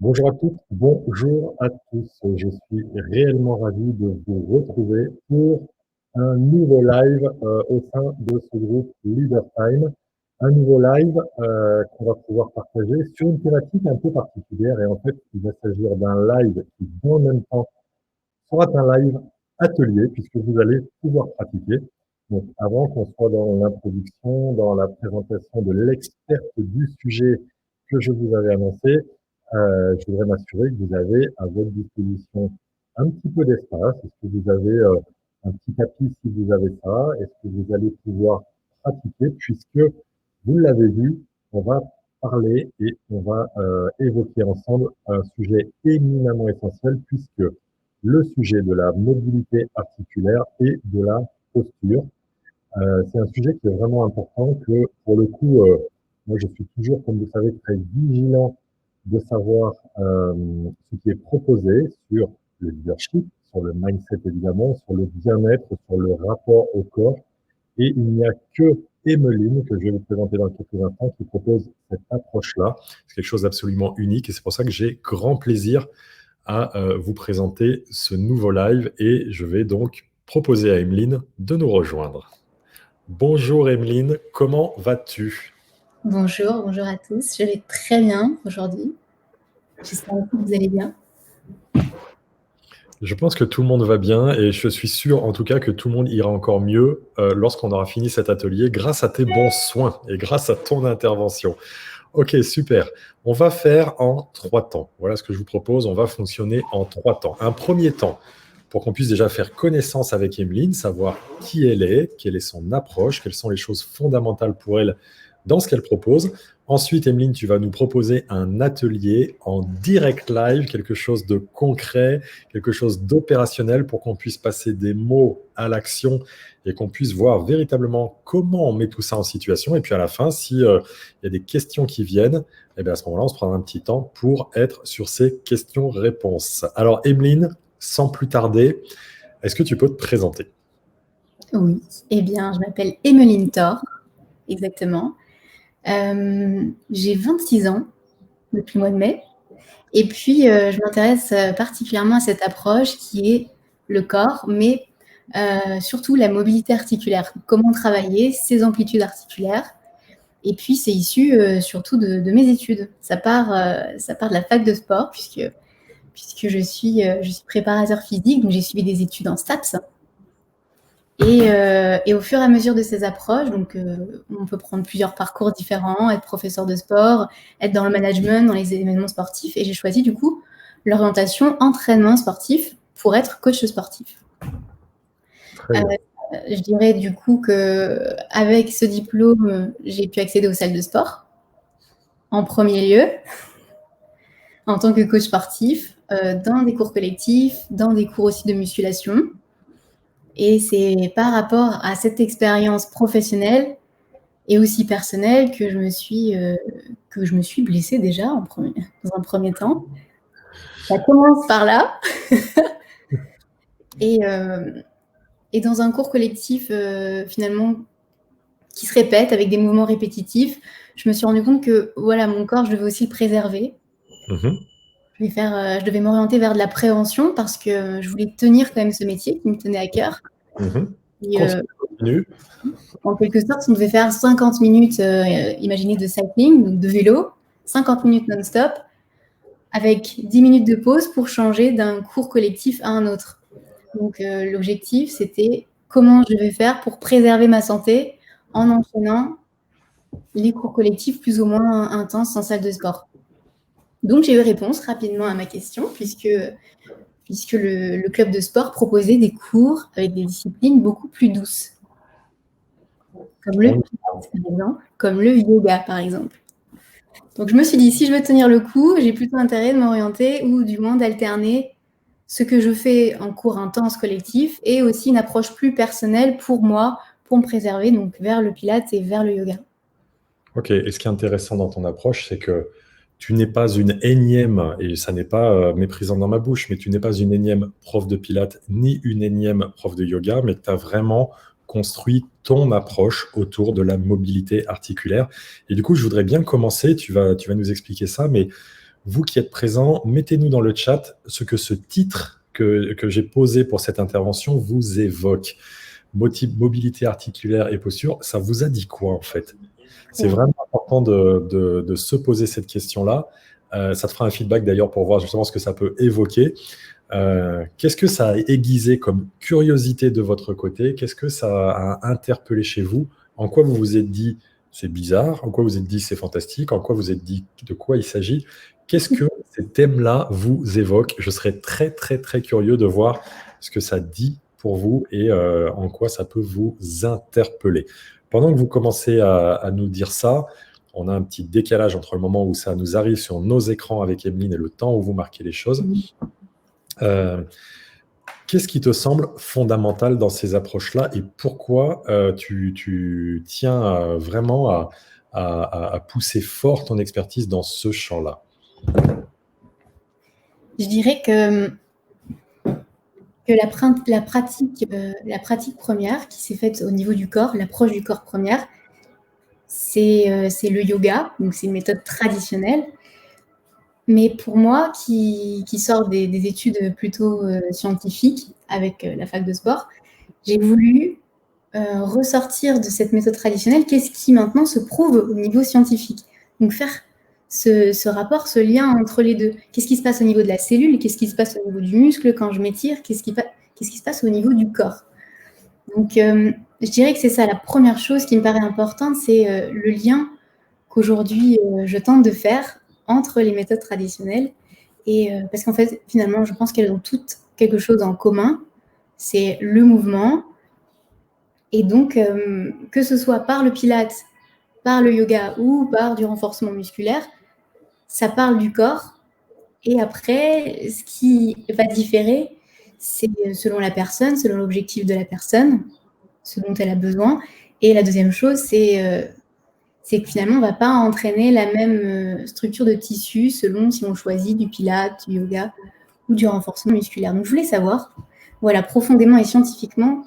Bonjour à toutes, bonjour à tous. Je suis réellement ravi de vous retrouver pour un nouveau live au sein de ce groupe Leader Time. Un nouveau live qu'on va pouvoir partager sur une thématique un peu particulière. Et en fait, il va s'agir d'un live qui, en même temps, sera un live atelier puisque vous allez pouvoir pratiquer. Donc, avant qu'on soit dans l'introduction, dans la présentation de l'experte du sujet que je vous avais annoncé, je voudrais m'assurer que vous avez à votre disposition un petit peu d'espace. Est-ce que vous avez un petit tapis si vous avez ça? Est-ce que vous allez pouvoir pratiquer puisque vous l'avez vu, on va parler et on va évoquer ensemble un sujet éminemment essentiel puisque le sujet de la mobilité articulaire et de la posture. C'est un sujet qui est vraiment important que, pour le coup, moi je suis toujours, comme vous savez, très vigilant de savoir ce qui est proposé sur le leadership, sur le mindset évidemment, sur le bien-être, sur le rapport au corps. Et il n'y a que Emeline, que je vais vous présenter dans quelques instants, qui propose cette approche-là. C'est quelque chose d'absolument unique et c'est pour ça que j'ai grand plaisir à vous présenter ce nouveau live et je vais donc proposer à Emeline de nous rejoindre. Bonjour Emeline, comment vas-tu? Bonjour à tous. Je vais très bien aujourd'hui. J'espère que vous allez bien. Je pense que tout le monde va bien et je suis sûr en tout cas que tout le monde ira encore mieux lorsqu'on aura fini cet atelier grâce à tes bons soins et grâce à ton intervention. Ok, super. On va faire en 3 temps. Voilà ce que je vous propose. On va fonctionner en 3 temps. Un premier temps pour qu'on puisse déjà faire connaissance avec Emeline, savoir qui elle est, quelle est son approche, quelles sont les choses fondamentales pour elle dans ce qu'elle propose. Ensuite, Emeline, tu vas nous proposer un atelier en direct live, quelque chose de concret, quelque chose d'opérationnel pour qu'on puisse passer des mots à l'action et qu'on puisse voir véritablement comment on met tout ça en situation. Et puis à la fin, s'il y a des questions qui viennent, eh bien à ce moment-là, on se prendra un petit temps pour être sur ces questions-réponses. Alors, Emeline, sans plus tarder, est-ce que tu peux te présenter? Oui, eh bien, je m'appelle Emeline Thor, exactement. J'ai 26 ans depuis le mois de mai. Et puis, je m'intéresse particulièrement à cette approche qui est le corps, mais surtout la mobilité articulaire. Comment travailler ces amplitudes articulaires. Et puis, c'est issu surtout de mes études. Ça part de la fac de sport, puisque je suis préparateur physique, donc j'ai suivi des études en STAPS. Et au fur et à mesure de ces approches, donc on peut prendre plusieurs parcours différents, être professeur de sport, être dans le management, dans les événements sportifs. Et j'ai choisi du coup l'orientation entraînement sportif pour être coach sportif. Je dirais du coup qu'avec ce diplôme, j'ai pu accéder aux salles de sport en premier lieu, en tant que coach sportif, dans des cours collectifs, dans des cours aussi de musculation. Et c'est par rapport à cette expérience professionnelle et aussi personnelle que je me suis blessée déjà dans un premier temps. Ça commence par là. Et dans un cours collectif, finalement, qui se répète avec des mouvements répétitifs, je me suis rendu compte que voilà, mon corps, je devais aussi le préserver. Je devais m'orienter vers de la prévention parce que je voulais tenir quand même ce métier qui me tenait à cœur. Et, Continue. en quelque sorte, on devait faire 50 minutes, imaginez, de cycling, donc de vélo, 50 minutes non-stop, avec 10 minutes de pause pour changer d'un cours collectif à un autre. Donc l'objectif, c'était comment je vais faire pour préserver ma santé en enchaînant les cours collectifs plus ou moins intenses en salle de sport. Donc j'ai eu réponse rapidement à ma question, puisque le club de sport proposait des cours avec des disciplines beaucoup plus douces, comme le pilates, par exemple, comme le yoga, par exemple. Donc je me suis dit, si je veux tenir le coup, j'ai plutôt intérêt de m'orienter ou du moins d'alterner ce que je fais en cours intense collectif et aussi une approche plus personnelle pour moi, pour me préserver, donc vers le pilates et vers le yoga. Ok, et ce qui est intéressant dans ton approche, c'est que tu n'es pas une énième, et ça n'est pas méprisant dans ma bouche, mais tu n'es pas une énième prof de pilates ni une énième prof de yoga, mais que tu as vraiment construit ton approche autour de la mobilité articulaire. Et du coup, je voudrais bien commencer, tu vas nous expliquer ça, mais Vous qui êtes présents, mettez-nous dans le chat ce que ce titre que j'ai posé pour cette intervention vous évoque. Mobilité articulaire et posture, ça vous a dit quoi en fait? C'est vraiment important de se poser cette question-là. Ça te fera un feedback d'ailleurs pour voir justement ce que ça peut évoquer. Qu'est-ce que ça a aiguisé comme curiosité de votre côté? Qu'est-ce que ça a interpellé chez vous? En quoi vous vous êtes dit c'est bizarre? En quoi vous vous êtes dit c'est fantastique? En quoi vous vous êtes dit de quoi il s'agit? Qu'est-ce que ces thèmes-là vous évoquent? Je serais très, très, très curieux de voir ce que ça dit pour vous et en quoi ça peut vous interpeller. Pendant que vous commencez à nous dire ça, on a un petit décalage entre le moment où ça nous arrive sur nos écrans avec Emeline et le temps où vous marquez les choses. Qu'est-ce qui te semble fondamental dans ces approches-là et pourquoi tu tiens vraiment à pousser fort ton expertise dans ce champ-là? Je dirais que la pratique première qui s'est faite au niveau du corps, l'approche du corps première, c'est le yoga, donc c'est une méthode traditionnelle. Mais pour moi, qui sort des études plutôt scientifiques avec la fac de sport, j'ai voulu ressortir de cette méthode traditionnelle qu'est-ce qui maintenant se prouve au niveau scientifique. Donc faire ce rapport, ce lien entre les deux. Qu'est-ce qui se passe au niveau de la cellule? Qu'est-ce qui se passe au niveau du muscle quand je m'étire? Qu'est-ce qui se passe au niveau du corps? Donc, je dirais que c'est ça la première chose qui me paraît importante, c'est le lien qu'aujourd'hui je tente de faire entre les méthodes traditionnelles. Et parce qu'en fait, finalement, je pense qu'elles ont toutes quelque chose en commun, c'est le mouvement. Et donc, que ce soit par le pilate, par le yoga ou par du renforcement musculaire, ça parle du corps. Et après, ce qui va différer, c'est selon la personne, selon l'objectif de la personne, ce dont elle a besoin. Et la deuxième chose, c'est que finalement, on ne va pas entraîner la même structure de tissu selon si on choisit du pilate, du yoga ou du renforcement musculaire. Donc, je voulais savoir, voilà, profondément et scientifiquement,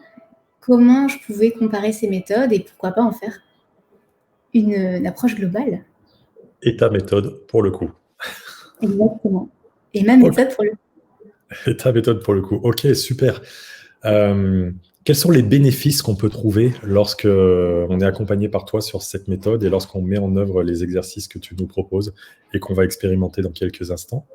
comment je pouvais comparer ces méthodes et pourquoi pas en faire une approche globale. Et ta méthode pour le coup. Exactement. Et ma méthode pour le coup. Et ta méthode pour le coup. Ok, super. Quels sont les bénéfices qu'on peut trouver lorsque on est accompagné par toi sur cette méthode et lorsqu'on met en œuvre les exercices que tu nous proposes et qu'on va expérimenter dans quelques instants?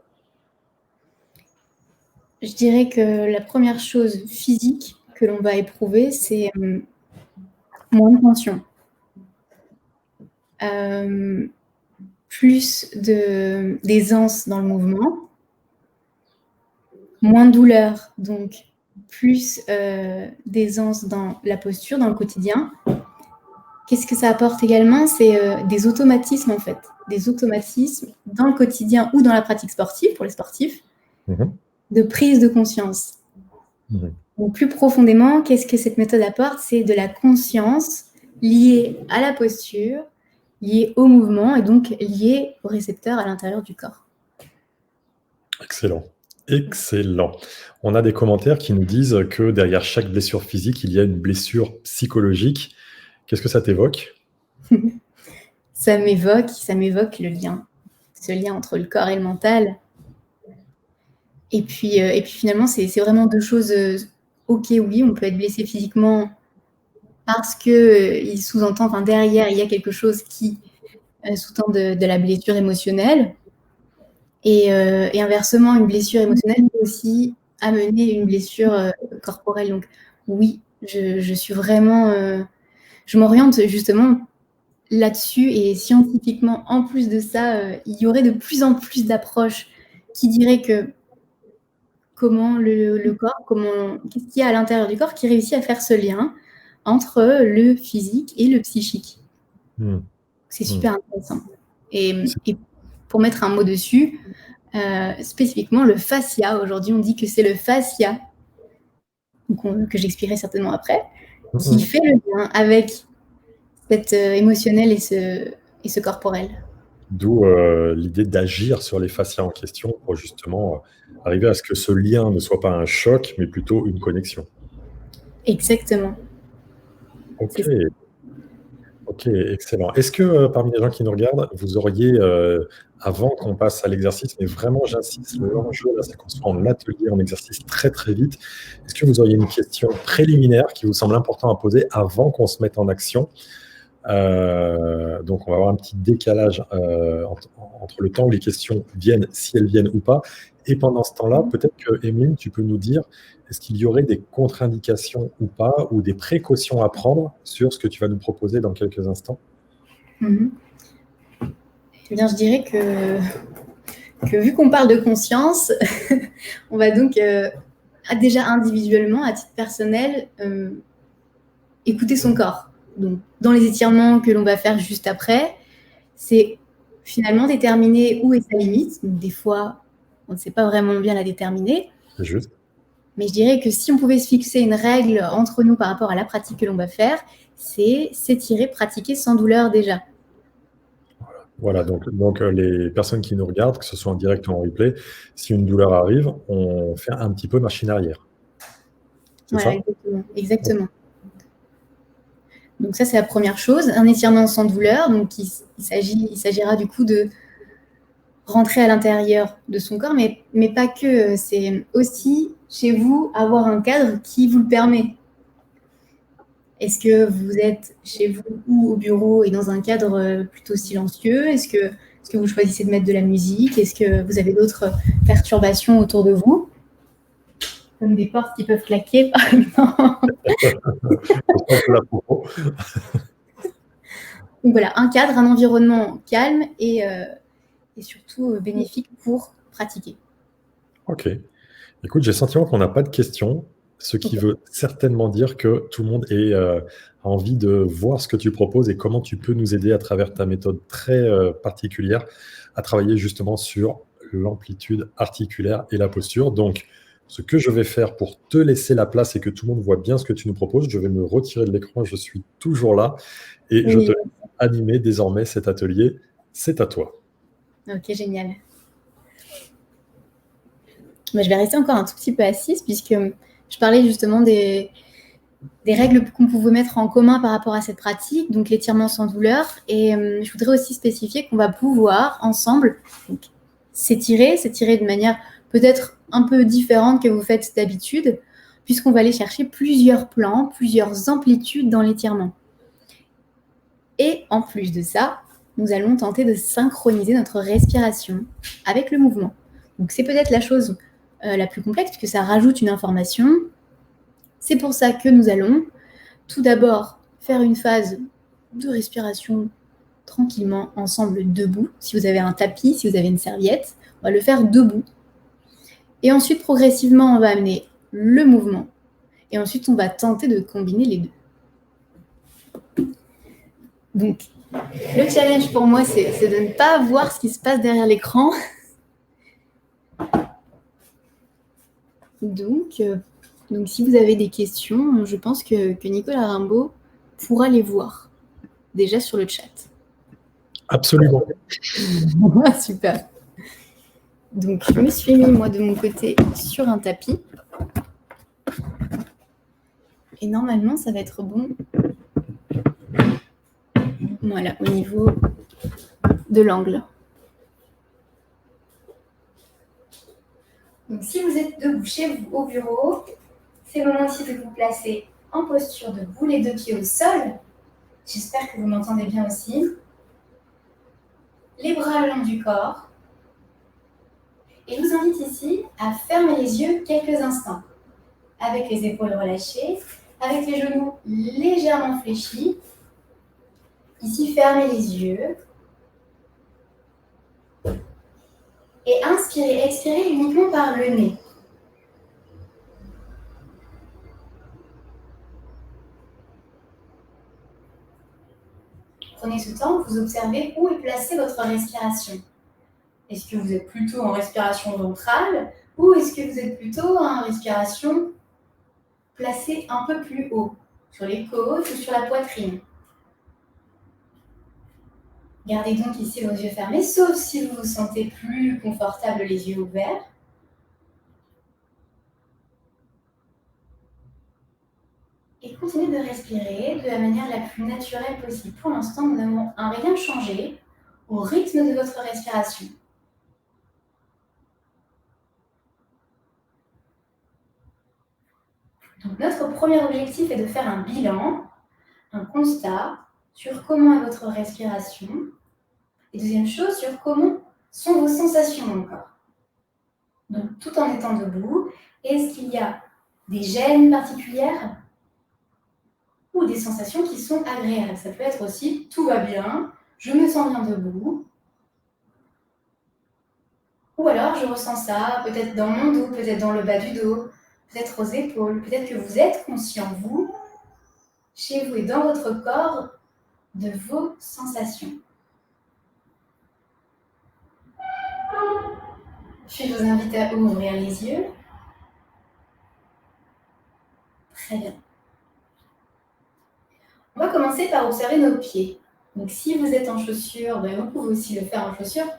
Je dirais que la première chose physique que l'on va éprouver, c'est moins de tension. Plus d'aisance dans le mouvement, moins de douleur, donc plus d'aisance dans la posture, dans le quotidien. Qu'est-ce que ça apporte également? C'est des automatismes en fait, des automatismes dans le quotidien ou dans la pratique sportive, pour les sportifs, de prise de conscience. Donc plus profondément, qu'est-ce que cette méthode apporte? C'est de la conscience liée à la posture, liée au mouvement et donc liée aux récepteurs à l'intérieur du corps. Excellent. Excellent. On a des commentaires qui nous disent que derrière chaque blessure physique, il y a une blessure psychologique. Qu'est-ce que ça t'évoque? Ça m'évoque le lien, ce lien entre le corps et le mental. Et puis finalement, c'est vraiment deux choses. Ok, oui, on peut être blessé physiquement parce qu'il sous-entend, enfin derrière, il y a quelque chose qui sous-tend de la blessure émotionnelle. Et inversement, une blessure émotionnelle peut aussi amener une blessure corporelle. Donc oui, je suis vraiment... je m'oriente justement là-dessus et scientifiquement, en plus de ça, il y aurait de plus en plus d'approches qui diraient que comment le corps, qu'est-ce qu'il y a à l'intérieur du corps qui réussit à faire ce lien entre le physique et le psychique. C'est super intéressant. Et pour mettre un mot dessus, spécifiquement le fascia, aujourd'hui on dit que c'est le fascia, que j'expliquerai certainement après, qui fait le lien avec cette émotionnel et ce corporel. D'où l'idée d'agir sur les fascias en question pour justement arriver à ce que ce lien ne soit pas un choc, mais plutôt une connexion. Exactement. Ok. OK, excellent. Est-ce que, parmi les gens qui nous regardent, vous auriez, avant qu'on passe à l'exercice, mais vraiment j'insiste, l'enjeu là, c'est qu'on soit en atelier, en exercice très, très vite. Est-ce que vous auriez une question préliminaire qui vous semble important à poser avant qu'on se mette en action? Donc on va avoir un petit décalage, entre le temps où les questions viennent, si elles viennent ou pas. Et pendant ce temps-là, Mmh. peut-être que, Emeline, tu peux nous dire, est-ce qu'il y aurait des contre-indications ou pas, ou des précautions à prendre sur ce que tu vas nous proposer dans quelques instants? Mmh. Eh bien, je dirais que vu qu'on parle de conscience, on va donc déjà individuellement, à titre personnel, écouter son corps. Donc, dans les étirements que l'on va faire juste après, c'est finalement déterminer où est sa limite. Donc, des fois, on ne sait pas vraiment bien la déterminer. C'est juste. Mais je dirais que si on pouvait se fixer une règle entre nous par rapport à la pratique que l'on va faire, c'est s'étirer, pratiquer sans douleur déjà. Voilà, donc les personnes qui nous regardent, que ce soit en direct ou en replay, si une douleur arrive, on fait un petit peu machine arrière. C'est Voilà, ça? exactement. Exactement. Donc ça, c'est la première chose. Un étirement sans douleur. Donc il s'agira du coup de rentrer à l'intérieur de son corps, mais pas que. C'est aussi chez vous avoir un cadre qui vous le permet. Est-ce que vous êtes chez vous ou au bureau et dans un cadre plutôt silencieux? Est-ce que vous choisissez de mettre de la musique? Est-ce que vous avez d'autres perturbations autour de vous? Comme des portes qui peuvent claquer, par exemple. Je sens que la propos. Donc voilà, un cadre, un environnement calme et surtout bénéfique pour pratiquer. OK. Écoute, j'ai le sentiment qu'on n'a pas de questions, ce qui Ok. veut certainement dire que tout le monde a envie de voir ce que tu proposes et comment tu peux nous aider à travers ta méthode très, particulière à travailler justement sur l'amplitude articulaire et la posture. Donc, ce que je vais faire pour te laisser la place et que tout le monde voit bien ce que tu nous proposes, je vais me retirer de l'écran, je suis toujours là et je te Oui, laisse animer désormais cet atelier. C'est à toi. ok, génial. Moi, je vais rester encore un tout petit peu assise puisque je parlais justement des règles qu'on pouvait mettre en commun par rapport à cette pratique, donc l'étirement sans douleur. Et je voudrais aussi spécifier qu'on va pouvoir ensemble donc, s'étirer de manière peut-être un peu différente que vous faites d'habitude, puisqu'on va aller chercher plusieurs plans, plusieurs amplitudes dans l'étirement. Et en plus de ça, nous allons tenter de synchroniser notre respiration avec le mouvement. Donc c'est peut-être la chose la plus complexe, puisque ça rajoute une information. C'est pour ça que nous allons tout d'abord faire une phase de respiration tranquillement ensemble debout. Si vous avez un tapis, si vous avez une serviette, on va le faire debout. Et ensuite, progressivement, on va amener le mouvement. Et ensuite, on va tenter de combiner les deux. Donc, le challenge pour moi, c'est de ne pas voir ce qui se passe derrière l'écran. Donc, si vous avez des questions, je pense que Nicolas Rimbaud pourra les voir déjà sur le chat. Absolument. Super. Donc, je me suis mis, moi, de mon côté, sur un tapis. Et normalement, ça va être bon. Voilà, au niveau de l'angle. Donc, si vous êtes debout chez vous au bureau, c'est le moment ici de vous placer en posture debout, les deux pieds au sol. J'espère que vous m'entendez bien aussi. Les bras le long du corps. Et je vous invite ici à fermer les yeux quelques instants, avec les épaules relâchées, avec les genoux légèrement fléchis. Ici, fermez les yeux. Et inspirez, expirez uniquement par le nez. Prenez ce temps, vous observez où est placée votre respiration. Est-ce que vous êtes plutôt en respiration ventrale ou est-ce que vous êtes plutôt en respiration placée un peu plus haut, sur les côtes ou sur la poitrine? Gardez donc ici vos yeux fermés, sauf si vous vous sentez plus confortable les yeux ouverts. Et continuez de respirer de la manière la plus naturelle possible. Pour l'instant, nous n'avons rien changé au rythme de votre respiration. Donc, notre premier objectif est de faire un bilan, un constat sur comment est votre respiration. Et deuxième chose, sur comment sont vos sensations dans le corps. Donc, tout en étant debout, est-ce qu'il y a des gênes particulières ou des sensations qui sont agréables? Ça peut être aussi, tout va bien, je me sens bien debout. Ou alors, je ressens ça peut-être dans mon dos, peut-être dans le bas du dos, peut-être aux épaules, peut-être que vous êtes conscient, vous, chez vous et dans votre corps, de vos sensations. Je vous invite à ouvrir les yeux. Très bien. On va commencer par observer nos pieds. Donc si vous êtes en chaussures, vous pouvez aussi le faire en chaussures.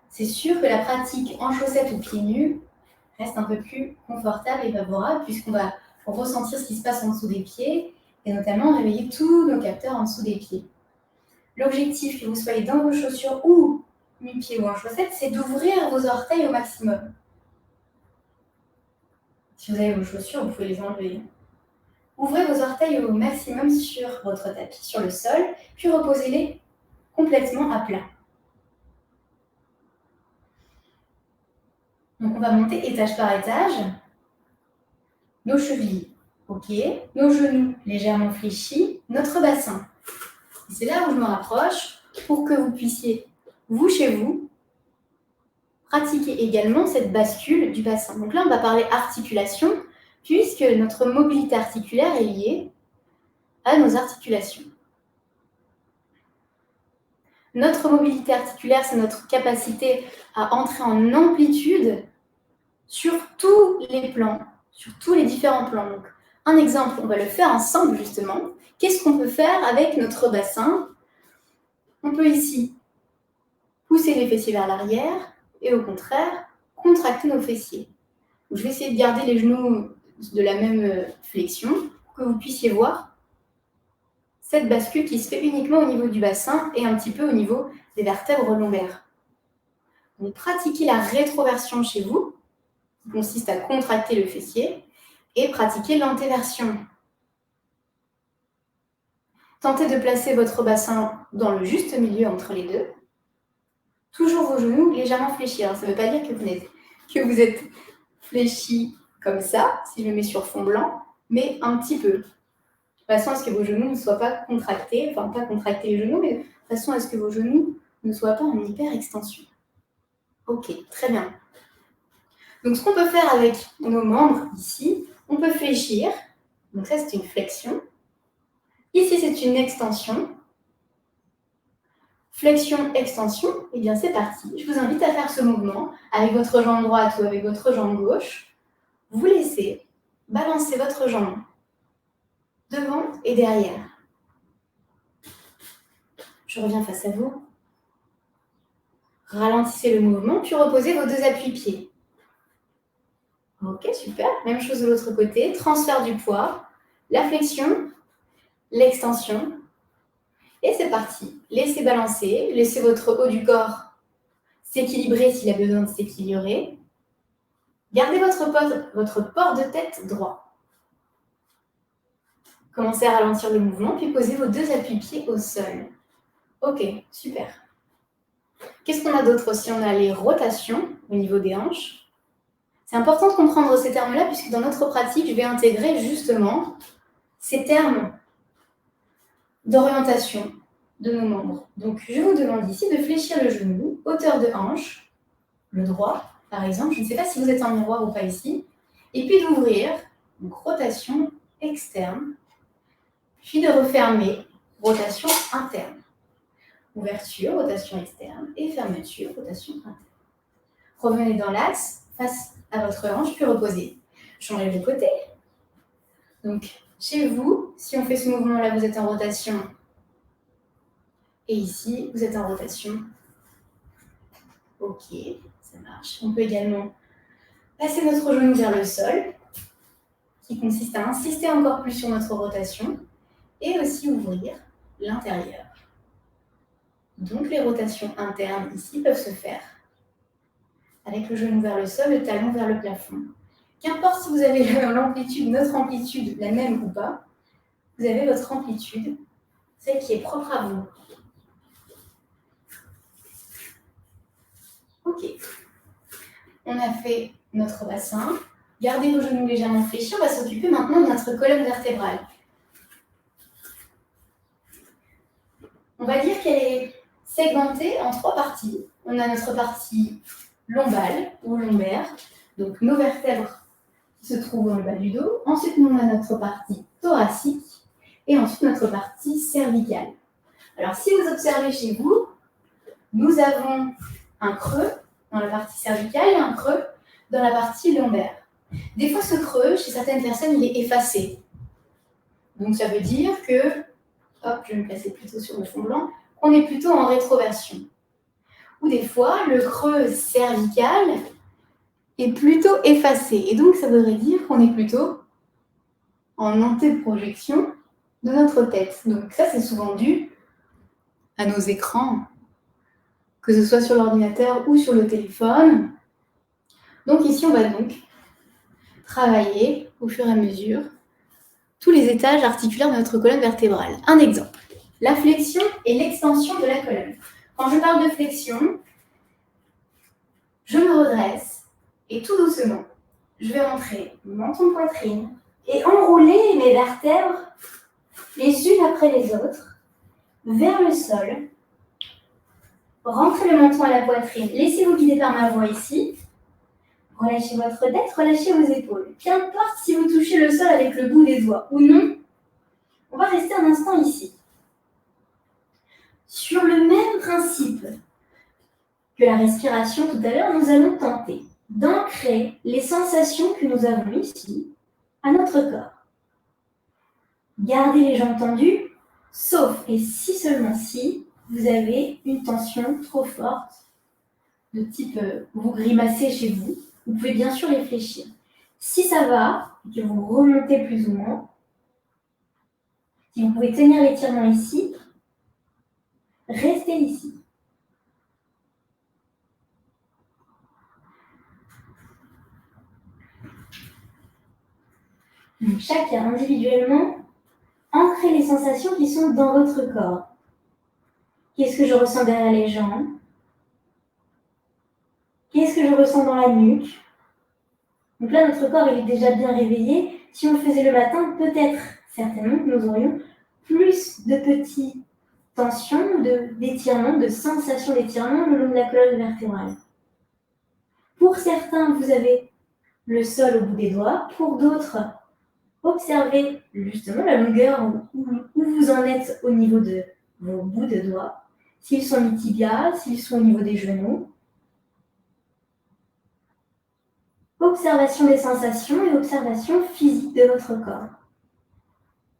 C'est sûr que la pratique en chaussettes ou pieds nus reste un peu plus confortable et favorable puisqu'on va ressentir ce qui se passe en dessous des pieds et notamment réveiller tous nos capteurs en dessous des pieds. L'objectif, que vous soyez dans vos chaussures ou nu-pieds ou en chaussettes, c'est d'ouvrir vos orteils au maximum. Si vous avez vos chaussures, vous pouvez les enlever. Ouvrez vos orteils au maximum sur votre tapis, sur le sol, puis reposez-les complètement à plat. Donc on va monter étage par étage. Nos chevilles, ok. Nos genoux légèrement fléchis. Notre bassin. Et c'est là où je me rapproche pour que vous puissiez, vous chez vous, pratiquer également cette bascule du bassin. Donc là, on va parler articulation, puisque notre mobilité articulaire est liée à nos articulations. Notre mobilité articulaire, c'est notre capacité à entrer en amplitude sur tous les plans, sur tous les différents plans. Donc, un exemple, on va le faire ensemble justement. Qu'est-ce qu'on peut faire avec notre bassin? On peut ici pousser les fessiers vers l'arrière et au contraire, contracter nos fessiers. Donc, je vais essayer de garder les genoux de la même flexion pour que vous puissiez voir cette bascule qui se fait uniquement au niveau du bassin et un petit peu au niveau des vertèbres lombaires. Donc, pratiquez la rétroversion chez vous, qui consiste à contracter le fessier, et pratiquer l'antéversion. Tentez de placer votre bassin dans le juste milieu entre les deux. Toujours vos genoux légèrement fléchis. Alors, ça ne veut pas dire que vous êtes fléchis comme ça, si je le mets sur fond blanc, mais un petit peu. De façon à ce que vos genoux ne soient pas contractés, enfin pas contracter les genoux, mais de façon à ce que vos genoux ne soient pas en hyper-extension. Ok, très bien. Donc ce qu'on peut faire avec nos membres ici, on peut fléchir. Donc ça c'est une flexion. Ici c'est une extension. Flexion, extension, et bien c'est parti. Je vous invite à faire ce mouvement avec votre jambe droite ou avec votre jambe gauche. Vous laissez balancer votre jambe devant et derrière. Je reviens face à vous. Ralentissez le mouvement, puis reposez vos deux appuis-pieds. Ok, super. Même chose de l'autre côté. Transfert du poids, la flexion, l'extension. Et c'est parti. Laissez balancer, laissez votre haut du corps s'équilibrer s'il a besoin de s'équilibrer. Gardez votre port de tête droit. Commencez à ralentir le mouvement, puis posez vos deux appuis-pieds au sol. Ok, super. Qu'est-ce qu'on a d'autre aussi? On a les rotations au niveau des hanches. C'est important de comprendre ces termes-là, puisque dans notre pratique, je vais intégrer justement ces termes d'orientation de nos membres. Donc, je vous demande ici de fléchir le genou, hauteur de hanche, le droit, par exemple. Je ne sais pas si vous êtes en miroir ou pas ici. Et puis d'ouvrir, donc rotation externe, puis de refermer, rotation interne. Ouverture, rotation externe, et fermeture, rotation interne. Revenez dans l'axe, face à votre hanche, puis reposez. Changez de côté. Donc, chez vous, si on fait ce mouvement-là, vous êtes en rotation. Et ici, vous êtes en rotation. Ok, ça marche. On peut également passer notre genou vers le sol, qui consiste à insister encore plus sur notre rotation. et aussi ouvrir l'intérieur. Donc les rotations internes ici peuvent se faire avec le genou vers le sol, le talon vers le plafond. Qu'importe si vous avez l'amplitude, notre amplitude, la même ou pas, vous avez votre amplitude, celle qui est propre à vous. Ok. On a fait notre bassin. Gardez vos genoux légèrement fléchis. On va s'occuper maintenant de notre colonne vertébrale. On va dire qu'elle est segmentée en 3 parties. On a notre partie lombale ou lombaire, donc nos vertèbres qui se trouvent dans le bas du dos. Ensuite, on a notre partie thoracique et ensuite notre partie cervicale. Alors, si vous observez chez vous, nous avons un creux dans la partie cervicale et un creux dans la partie lombaire. Des fois, ce creux, chez certaines personnes, il est effacé. Donc, ça veut dire que, hop, je vais me placer plutôt sur le fond blanc, qu'on est plutôt en rétroversion. Ou des fois, le creux cervical est plutôt effacé. Et donc, ça voudrait dire qu'on est plutôt en antéprojection de notre tête. Donc, ça, c'est souvent dû à nos écrans, que ce soit sur l'ordinateur ou sur le téléphone. Donc, ici, on va donc travailler au fur et à mesure tous les étages articulaires de notre colonne vertébrale. Un exemple, la flexion et l'extension de la colonne. Quand je parle de flexion, je me redresse et tout doucement, je vais rentrer mon menton-poitrine et enrouler mes vertèbres les unes après les autres vers le sol. Rentrez le menton à la poitrine, laissez-vous guider par ma voix ici. Relâchez votre tête, relâchez vos épaules. Qu'importe si vous touchez le sol avec le bout des doigts ou non, on va rester un instant ici. Sur le même principe que la respiration tout à l'heure, nous allons tenter d'ancrer les sensations que nous avons ici à notre corps. Gardez les jambes tendues, sauf et si seulement si vous avez une tension trop forte, de type vous grimacez chez vous, vous pouvez bien sûr réfléchir. Si ça va, et que vous remontez plus ou moins, si vous pouvez tenir l'étirement ici, restez ici. Donc, chacun individuellement, ancrez les sensations qui sont dans votre corps. Qu'est-ce que je ressens derrière les jambes? Qu'est-ce que je ressens dans la nuque? Donc là, notre corps il est déjà bien réveillé. Si on le faisait le matin, peut-être, certainement, que nous aurions plus de petites tensions, d'étirements, de sensations d'étirement le long de la colonne vertébrale. Pour certains, vous avez le sol au bout des doigts. Pour d'autres, observez justement la longueur où vous en êtes au niveau de vos bouts de doigts. S'ils sont mi-tibia, s'ils sont au niveau des genoux. Observation des sensations et observation physique de votre corps.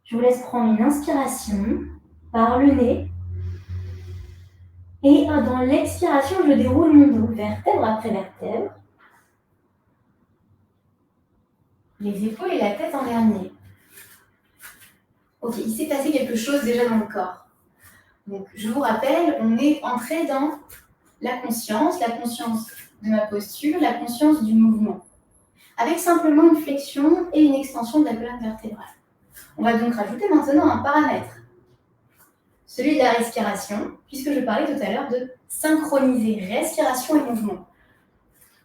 Je vous laisse prendre une inspiration par le nez. Et dans l'expiration, je déroule mon dos, vertèbre après vertèbre. Les épaules et la tête en dernier. Ok, il s'est passé quelque chose déjà dans le corps. Donc, je vous rappelle, on est entré dans la conscience de ma posture, la conscience du mouvement, avec simplement une flexion et une extension de la colonne vertébrale. On va donc rajouter maintenant un paramètre, celui de la respiration, puisque je parlais tout à l'heure de synchroniser respiration et mouvement.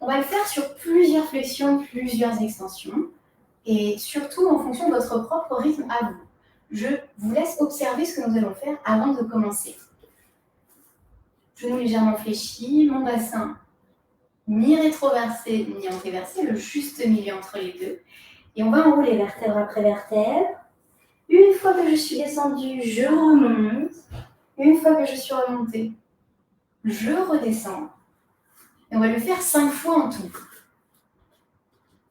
On va le faire sur plusieurs flexions, plusieurs extensions, et surtout en fonction de votre propre rythme à vous. Je vous laisse observer ce que nous allons faire avant de commencer. Genoux légèrement fléchis, mon bassin mi-rétroversé, mi-antéversé, le juste milieu entre les deux. Et on va enrouler vertèbre après vertèbre. Une fois que je suis descendue, je remonte. Une fois que je suis remontée, je redescends. Et on va le faire 5 fois en tout.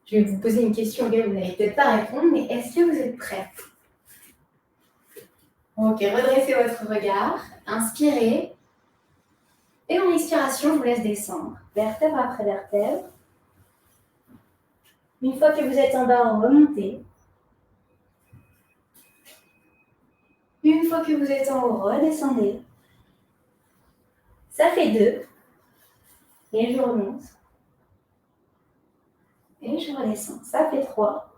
Je vais vous poser une question auquel vous n'allez peut-être pas répondre, mais est-ce que vous êtes prêts? Ok, redressez votre regard, inspirez. Et en expiration, je vous laisse descendre, vertèbre après vertèbre. Une fois que vous êtes en bas, remontez. Une fois que vous êtes en haut, redescendez. Ça fait 2. Et je remonte. Et je redescends. Ça fait 3.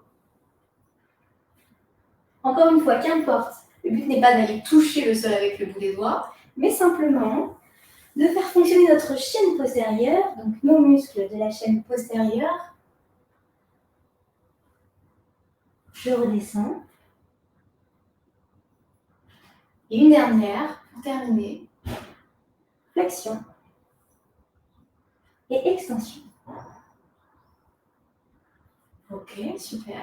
Encore une fois, qu'importe. Le but n'est pas d'aller toucher le sol avec le bout des doigts, mais simplement de faire fonctionner notre chaîne postérieure, donc nos muscles de la chaîne postérieure. Je redescends. Et une dernière, pour terminer. Flexion. Et extension. Ok, super.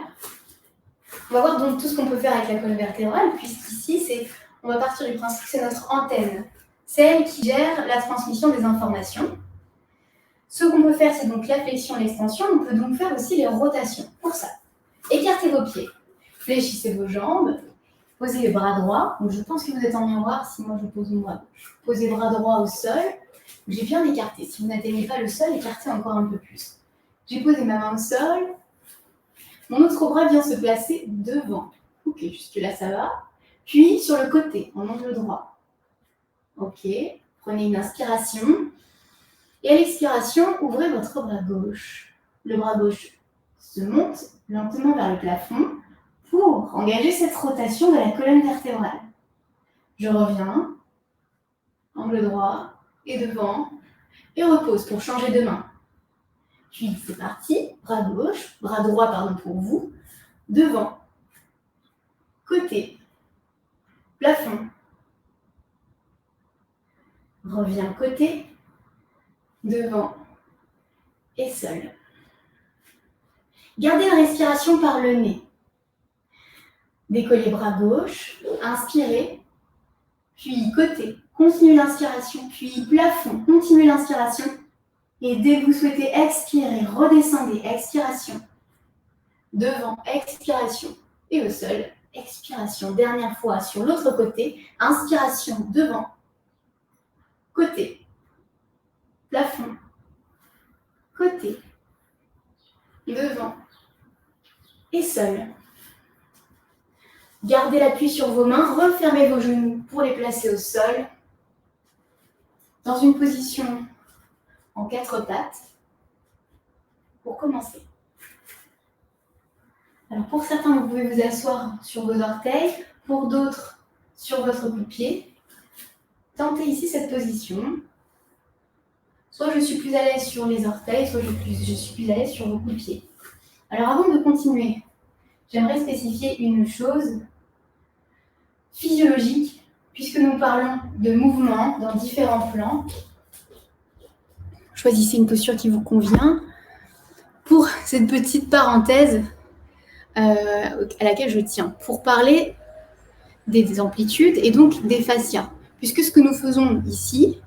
On va voir donc tout ce qu'on peut faire avec la colonne vertébrale, puisqu'ici, on va partir du principe que c'est notre antenne. C'est elle qui gère la transmission des informations. Ce qu'on peut faire, c'est donc la flexion et l'extension. On peut donc faire aussi les rotations. Pour ça, écartez vos pieds, fléchissez vos jambes, posez les bras droits. Donc je pense que vous êtes en miroir si moi je pose mon bras gauche. Posez les bras droits au sol. J'ai bien écarté. Si vous n'atteignez pas le sol, écartez encore un peu plus. J'ai posé ma main au sol. Mon autre bras vient se placer devant. Ok, jusque-là, ça va. Puis sur le côté, en angle droit. Ok, prenez une inspiration. Et à l'expiration, ouvrez votre bras gauche. Le bras gauche se monte lentement vers le plafond pour engager cette rotation de la colonne vertébrale. Je reviens, angle droit et devant, et repose pour changer de main. Puis c'est parti, bras gauche, bras droit pardon pour vous, devant, côté, plafond, reviens côté, devant et seul. Gardez la respiration par le nez. Décollez bras gauche, inspirez, puis côté, continuez l'inspiration, puis plafond, continuez l'inspiration. Et dès que vous souhaitez expirer, redescendez, expiration. Devant, expiration. Et au sol, expiration. Dernière fois sur l'autre côté, inspiration devant, côté, plafond, côté, devant et seul. Gardez l'appui sur vos mains, refermez vos genoux pour les placer au sol, dans une position en 4 pattes, pour commencer. Alors pour certains, vous pouvez vous asseoir sur vos orteils, pour d'autres, sur votre bout de pied. Tentez ici cette position. Soit je suis plus à l'aise sur les orteils, soit je suis plus à l'aise sur vos coups de pied. Alors avant de continuer, j'aimerais spécifier une chose physiologique, puisque nous parlons de mouvement dans différents plans. Choisissez une posture qui vous convient. Pour cette petite parenthèse à laquelle je tiens, pour parler des amplitudes et donc des fascias. Puisque ce que nous faisons ici,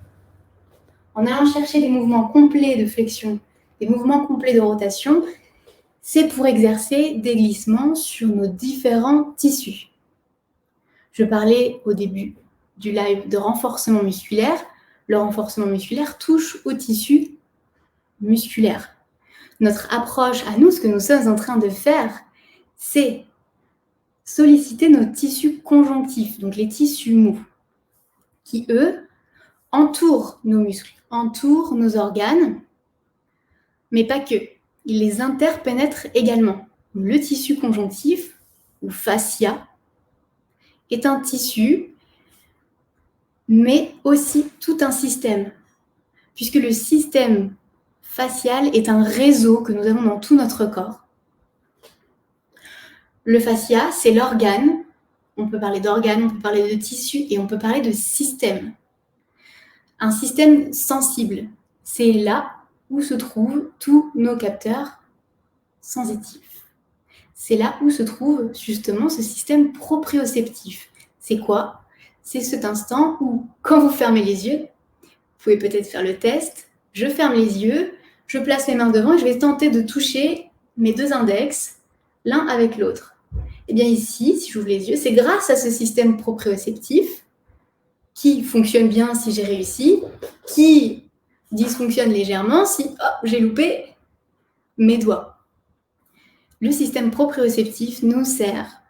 en allant chercher des mouvements complets de flexion, des mouvements complets de rotation, c'est pour exercer des glissements sur nos différents tissus. Je parlais au début du live de renforcement musculaire. Le renforcement musculaire touche au tissu musculaire. Notre approche à nous, ce que nous sommes en train de faire, c'est solliciter nos tissus conjonctifs, donc les tissus mous, qui, eux, entourent nos muscles, entourent nos organes, mais pas que. Ils les interpénètrent également. Le tissu conjonctif, ou fascia, est un tissu, mais aussi tout un système, puisque le système facial est un réseau que nous avons dans tout notre corps. Le fascia, c'est l'organe. On peut parler d'organe, on peut parler de tissu et on peut parler de système. Un système sensible, c'est là où se trouvent tous nos capteurs sensitifs. C'est là où se trouve justement ce système proprioceptif. C'est quoi? C'est cet instant où, quand vous fermez les yeux, vous pouvez peut-être faire le test, je ferme les yeux, je place mes mains devant et je vais tenter de toucher mes 2 index, l'un avec l'autre. Et bien ici, si j'ouvre les yeux, c'est grâce à ce système proprioceptif qui fonctionne bien si j'ai réussi, qui dysfonctionne légèrement si j'ai loupé mes doigts. Le système proprioceptif nous sert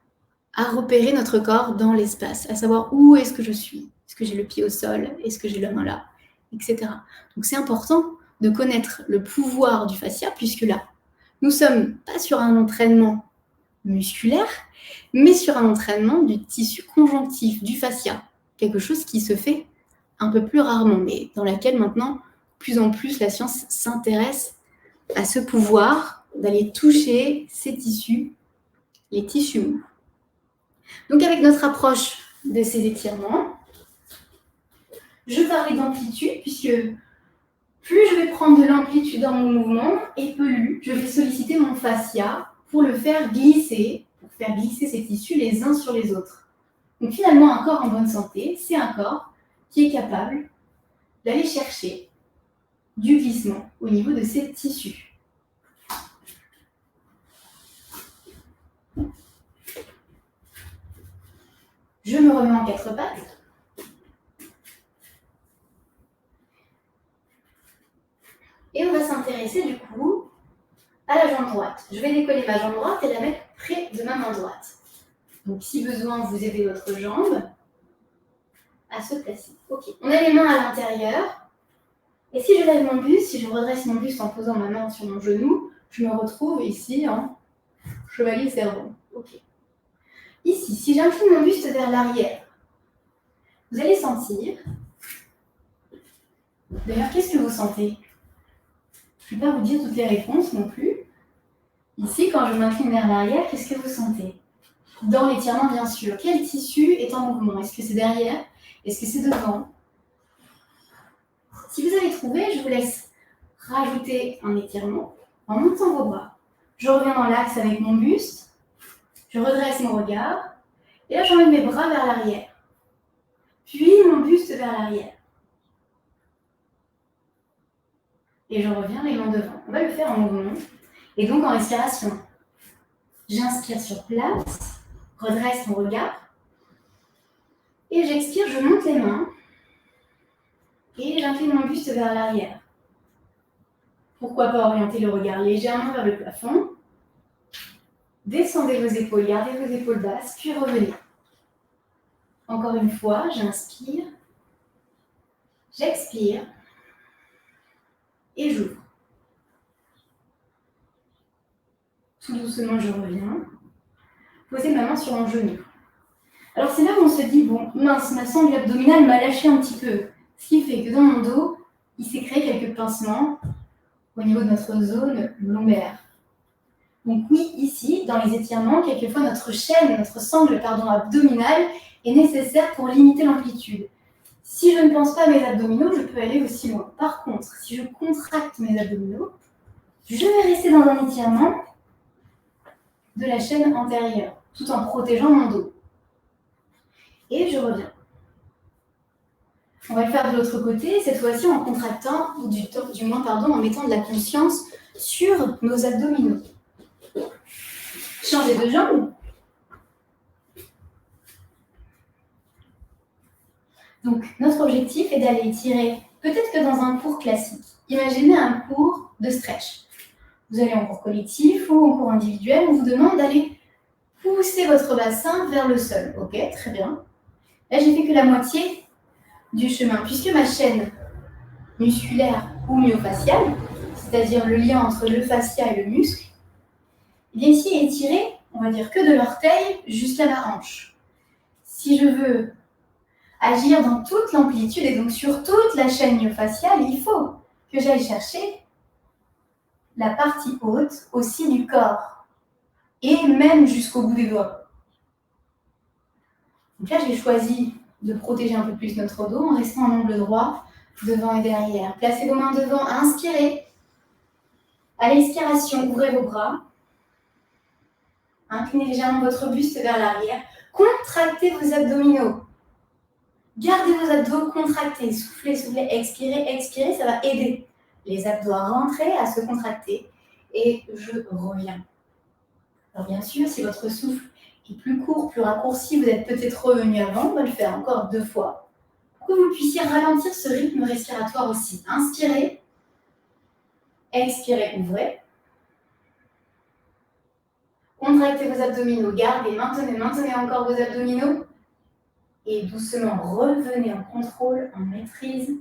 à repérer notre corps dans l'espace, à savoir où est-ce que je suis. Est-ce que j'ai le pied au sol? Est-ce que j'ai la main là? Etc. Donc c'est important de connaître le pouvoir du fascia, puisque là, nous sommes pas sur un entraînement musculaire, mais sur un entraînement du tissu conjonctif, du fascia. Quelque chose qui se fait un peu plus rarement, mais dans laquelle maintenant, plus en plus, la science s'intéresse à ce pouvoir d'aller toucher ces tissus, les tissus mous. Donc avec notre approche de ces étirements, je parlais d'amplitude, puisque plus je vais prendre de l'amplitude dans mon mouvement, et plus je vais solliciter mon fascia pour le faire glisser, ces tissus les uns sur les autres. Donc finalement, un corps en bonne santé, c'est un corps qui est capable d'aller chercher du glissement au niveau de ces tissus. Je me remets en 4 pattes. Et on va s'intéresser du coup à la jambe droite. Je vais décoller ma jambe droite et la mettre près de ma main droite. Donc si besoin, vous aidez votre jambe à se placer. Ok, on a les mains à l'intérieur. Et si je lève mon buste, si je redresse mon buste en posant ma main sur mon genou, je me retrouve ici en chevalier servant. Ok. Ici, si j'incline mon buste vers l'arrière, vous allez sentir. D'ailleurs, qu'est-ce que vous sentez? Je ne vais pas vous dire toutes les réponses non plus. Ici, quand je m'incline vers l'arrière, qu'est-ce que vous sentez? Dans l'étirement, bien sûr. Quel tissu est en mouvement? Est-ce que c'est derrière? Est-ce que c'est devant? Si vous avez trouvé, je vous laisse rajouter un étirement en montant vos bras. Je reviens dans l'axe avec mon buste. Je redresse mon regard. Et là, j'emmène mes bras vers l'arrière. Puis mon buste vers l'arrière. Et je reviens les mains devant. On va le faire en mouvement. Et donc en respiration. J'inspire sur place. Redresse mon regard. Et j'expire, je monte les mains. Et j'incline mon buste vers l'arrière. Pourquoi pas orienter le regard légèrement vers le plafond. Descendez vos épaules, gardez vos épaules basses, puis revenez. Encore une fois, j'inspire. J'expire. Et j'ouvre. Tout doucement, je reviens. Posez ma main sur mon genou. Alors c'est là où on se dit, bon, mince, ma sangle abdominale m'a lâché un petit peu. Ce qui fait que dans mon dos, il s'est créé quelques pincements au niveau de notre zone lombaire. Donc oui, ici, dans les étirements, quelquefois notre chaîne, notre sangle abdominale est nécessaire pour limiter l'amplitude. Si je ne pense pas à mes abdominaux, je peux aller aussi loin. Par contre, si je contracte mes abdominaux, je vais rester dans un étirement de la chaîne antérieure, tout en protégeant mon dos. Et je reviens. On va le faire de l'autre côté, cette fois-ci en contractant, ou du moins en mettant de la conscience sur nos abdominaux. Changez de jambe. Donc, notre objectif est d'aller tirer, peut-être que dans un cours classique. Imaginez un cours de stretch. Vous allez en cours collectif ou en cours individuel, on vous demande d'aller pousser votre bassin vers le sol. Ok, très bien. Là, j'ai fait que la moitié du chemin, puisque ma chaîne musculaire ou myofaciale, c'est-à-dire le lien entre le fascia et le muscle, eh bien ici est tiré, on va dire que de l'orteil jusqu'à la hanche. Si je veux agir dans toute l'amplitude et donc sur toute la chaîne myofaciale, il faut que j'aille chercher la partie haute aussi du corps et même jusqu'au bout des doigts. Donc là, j'ai choisi de protéger un peu plus notre dos en restant en angle droit devant et derrière. Placez vos mains devant, inspirez. À l'expiration, ouvrez vos bras. Inclinez légèrement votre buste vers l'arrière. Contractez vos abdominaux. Gardez vos abdos contractés. Soufflez, soufflez, expirez, expirez. Ça va aider les abdos à rentrer, à se contracter. Et je reviens. Alors bien sûr, si votre souffle est plus court, plus raccourci, vous êtes peut-être revenu avant, on va le faire encore 2 fois. Pour que vous puissiez ralentir ce rythme respiratoire aussi. Inspirez. Expirez, ouvrez. Contractez vos abdominaux, gardez, maintenez encore vos abdominaux. Et doucement, revenez en contrôle, en maîtrise.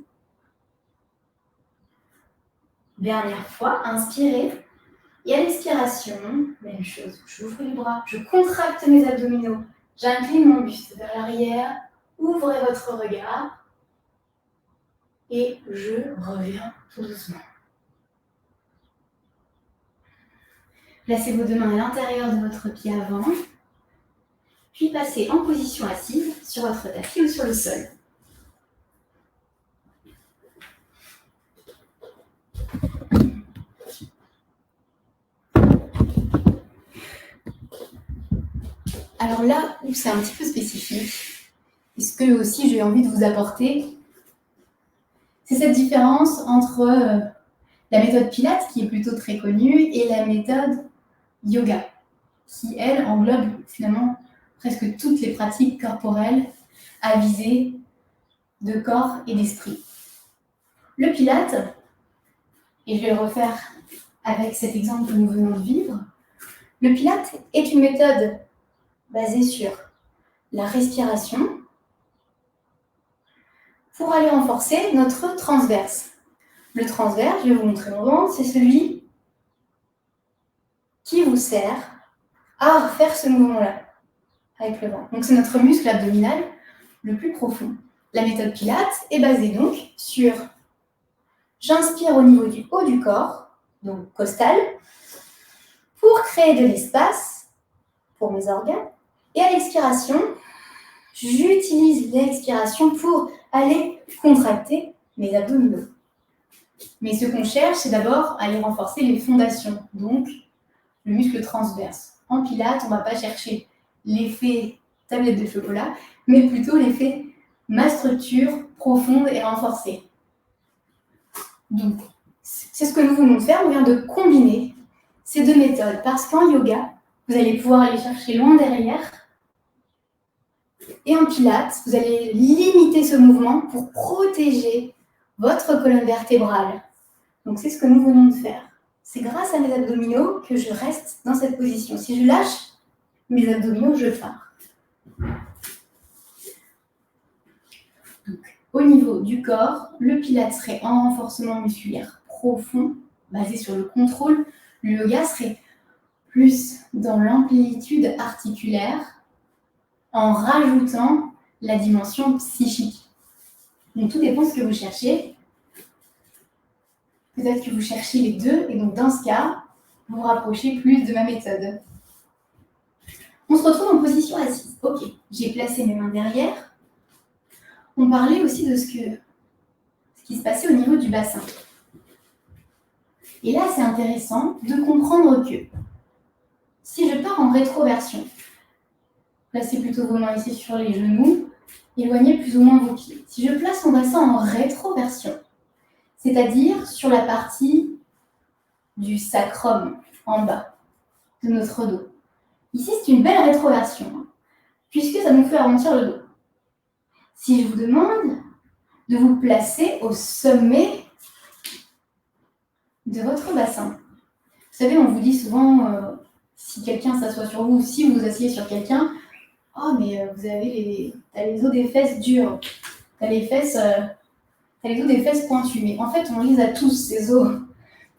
Dernière fois, inspirez. Et à l'expiration, même chose. J'ouvre les bras, je contracte mes abdominaux. J'incline mon buste vers l'arrière. Ouvrez votre regard. Et je reviens tout doucement. Placez vos deux mains à l'intérieur de votre pied avant. Puis passez en position assise sur votre tapis ou sur le sol. Alors là où c'est un petit peu spécifique, et ce que aussi j'ai envie de vous apporter, c'est cette différence entre la méthode Pilates, qui est plutôt très connue, et la méthode yoga, qui, elle, englobe finalement presque toutes les pratiques corporelles à visée de corps et d'esprit. Le Pilates, et je vais le refaire avec cet exemple que nous venons de vivre, le Pilates est une méthode basée sur la respiration pour aller renforcer notre transverse. Le transverse, je vais vous montrer mon ventre, c'est celui qui vous sert à faire ce mouvement-là avec le ventre. Donc c'est notre muscle abdominal le plus profond. La méthode Pilates est basée donc sur j'inspire au niveau du haut du corps, donc costal, pour créer de l'espace pour mes organes. Et à l'expiration, j'utilise l'expiration pour aller contracter mes abdominaux. Mais ce qu'on cherche, c'est d'abord aller renforcer les fondations, donc le muscle transverse. En Pilates, on ne va pas chercher l'effet tablette de chocolat, mais plutôt l'effet ma structure profonde et renforcée. Donc, c'est ce que nous venons de faire. On vient de combiner ces deux méthodes parce qu'en yoga, vous allez pouvoir aller chercher loin derrière. Et en Pilates, vous allez limiter ce mouvement pour protéger votre colonne vertébrale. Donc, c'est ce que nous venons de faire. C'est grâce à mes abdominaux que je reste dans cette position. Si je lâche mes abdominaux, je pars. Donc, au niveau du corps, le Pilates serait en renforcement musculaire profond, basé sur le contrôle. Le yoga serait plus dans l'amplitude articulaire, en rajoutant la dimension psychique. Donc, tout dépend de ce que vous cherchez. Peut-être que vous cherchez les deux, et donc dans ce cas, vous vous rapprochez plus de ma méthode. On se retrouve en position assise. Ok, j'ai placé mes mains derrière. On parlait aussi de ce qui se passait au niveau du bassin. Et là, c'est intéressant de comprendre que si je pars en rétroversion, placez plutôt vos mains ici sur les genoux, éloignez plus ou moins vos pieds. Si je place mon bassin en rétroversion, c'est-à-dire sur la partie du sacrum en bas de notre dos. Ici, c'est une belle rétroversion, puisque ça nous fait arrondir le dos. Si je vous demande de vous placer au sommet de votre bassin, vous savez, on vous dit souvent, si quelqu'un s'assoit sur vous, si vous vous asseyez sur quelqu'un, « Oh, mais vous avez les os des fesses durs, t'as les os des fesses pointus. » Mais en fait, on les a tous, ces os,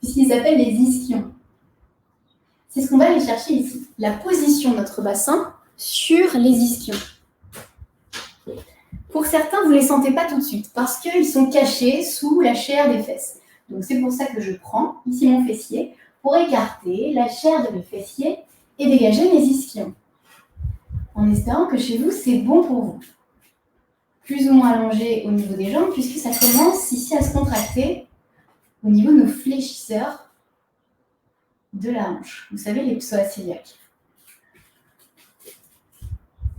puisqu'ils s'appellent les ischions. C'est ce qu'on va aller chercher ici, la position de notre bassin sur les ischions. Pour certains, vous ne les sentez pas tout de suite, parce qu'ils sont cachés sous la chair des fesses. Donc c'est pour ça que je prends ici mon fessier, pour écarter la chair de mes fessiers et dégager mes ischions. En espérant que chez vous, c'est bon pour vous. Plus ou moins allongé au niveau des jambes, puisque ça commence ici à se contracter au niveau de nos fléchisseurs de la hanche. Vous savez, les psoas iliaques.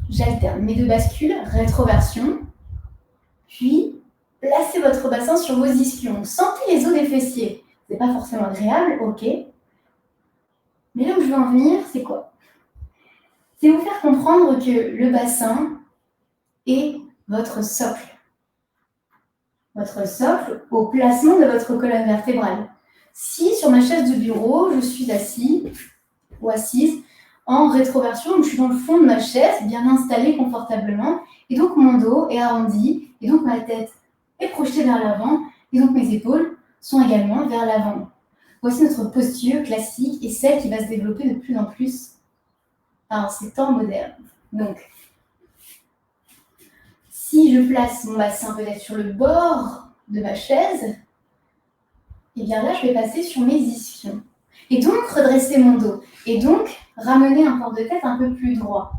J'alterne mes deux bascules, rétroversion, puis placez votre bassin sur vos ischions. Sentez les os des fessiers. Ce n'est pas forcément agréable, ok. Mais là où je veux en venir, c'est quoi? C'est vous faire comprendre que le bassin est votre socle. Votre socle au placement de votre colonne vertébrale. Si sur ma chaise de bureau, je suis assis ou assise en rétroversion. Donc, je suis dans le fond de ma chaise, bien installée confortablement. Et donc, mon dos est arrondi. Et donc, ma tête est projetée vers l'avant. Et donc, mes épaules sont également vers l'avant. Voici notre posture classique et celle qui va se développer de plus en plus par ces temps modernes. Donc, si je place mon bassin peut-être sur le bord de ma chaise, et bien là, je vais passer sur mes ischions. Et donc, redresser mon dos. Et donc, ramener un port de tête un peu plus droit.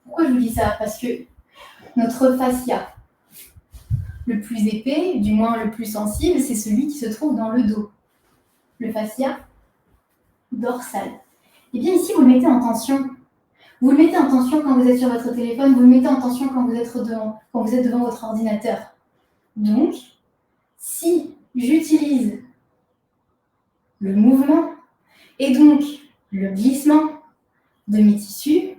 Pourquoi je vous dis ça? Parce que notre fascia, le plus épais, du moins le plus sensible, c'est celui qui se trouve dans le dos. Le fascia dorsal. Et bien ici, vous le mettez en tension. Vous le mettez en tension quand vous êtes sur votre téléphone, vous le mettez en tension quand vous êtes devant votre ordinateur. Donc, si j'utilise le mouvement et donc le glissement de mes tissus,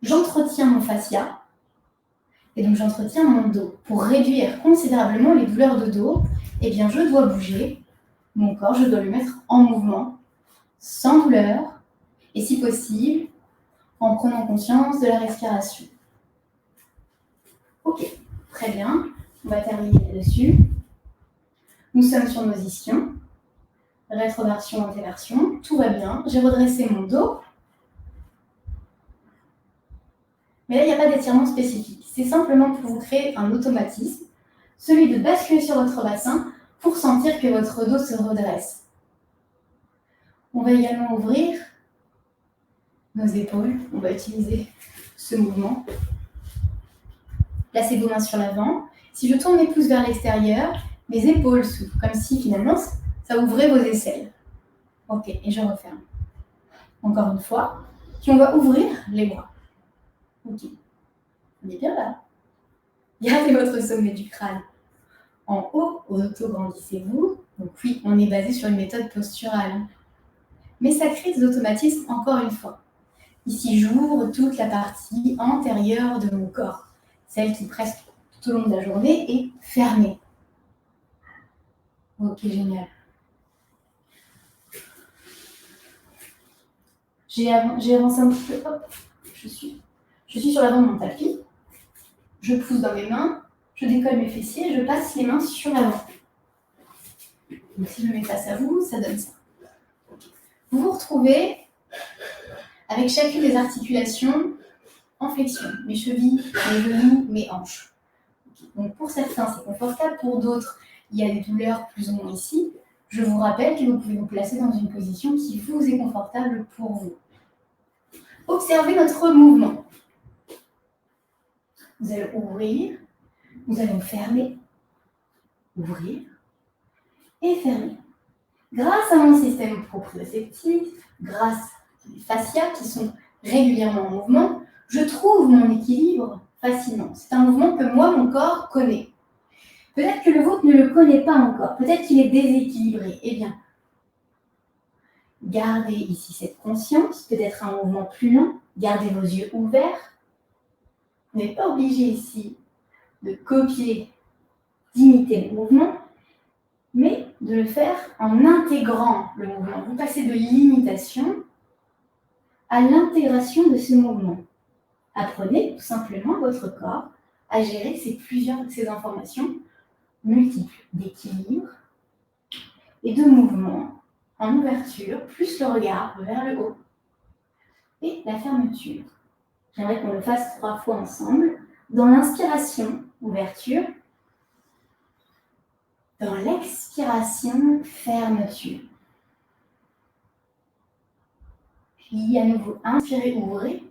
j'entretiens mon fascia et donc j'entretiens mon dos. Pour réduire considérablement les douleurs de dos, eh bien je dois bouger mon corps, je dois le mettre en mouvement, sans douleur et si possible, en prenant conscience de la respiration. Ok, très bien, on va terminer là-dessus. Nous sommes sur nos ischions, rétroversion, antéversion, tout va bien. J'ai redressé mon dos. Mais là, il n'y a pas d'étirement spécifique. C'est simplement pour vous créer un automatisme, celui de basculer sur votre bassin pour sentir que votre dos se redresse. On va également ouvrir nos épaules. On va utiliser ce mouvement. Placez vos mains sur l'avant. Si je tourne mes pouces vers l'extérieur, mes épaules s'ouvrent, comme si finalement ça ouvrait vos aisselles. Ok, et je referme. Encore une fois. Puis on va ouvrir les bras. Ok. On est bien là. Gardez votre sommet du crâne en haut, auto-grandissez-vous. Donc oui, on est basé sur une méthode posturale. Mais ça crée des automatismes encore une fois. Ici, j'ouvre toute la partie antérieure de mon corps, celle qui presque tout au long de la journée est fermée. Ok, génial. J'ai avancé un petit peu. Hop, je suis sur l'avant de mon tapis. Je pousse dans mes mains, je décolle mes fessiers et je passe les mains sur l'avant. Donc si je me mets face à vous, ça donne ça. Vous vous retrouvez avec chacune des articulations en flexion. Mes chevilles, mes genoux, mes hanches. Donc pour certains, c'est confortable. Pour d'autres, il y a des douleurs plus ou moins ici. Je vous rappelle que vous pouvez vous placer dans une position qui vous est confortable pour vous. Observez notre mouvement. Vous allez ouvrir, nous allons fermer, ouvrir et fermer. Grâce à mon système proprioceptif, grâce aux fascias qui sont régulièrement en mouvement, je trouve mon équilibre facilement. C'est un mouvement que moi, mon corps, connaît. Peut-être que le vôtre ne le connaît pas encore, peut-être qu'il est déséquilibré. Eh bien, gardez ici cette conscience, peut-être un mouvement plus lent, gardez vos yeux ouverts. Vous n'êtes pas obligé ici de copier, d'imiter le mouvement, mais de le faire en intégrant le mouvement. Vous passez de l'imitation à l'intégration de ce mouvement. Apprenez tout simplement votre corps à gérer ces informations multiples d'équilibre et de mouvement en ouverture, plus le regard vers le haut et la fermeture. J'aimerais qu'on le fasse 3 fois ensemble. Dans l'inspiration, ouverture. Dans l'expiration, fermeture. Puis à nouveau, inspirez, ouvrez.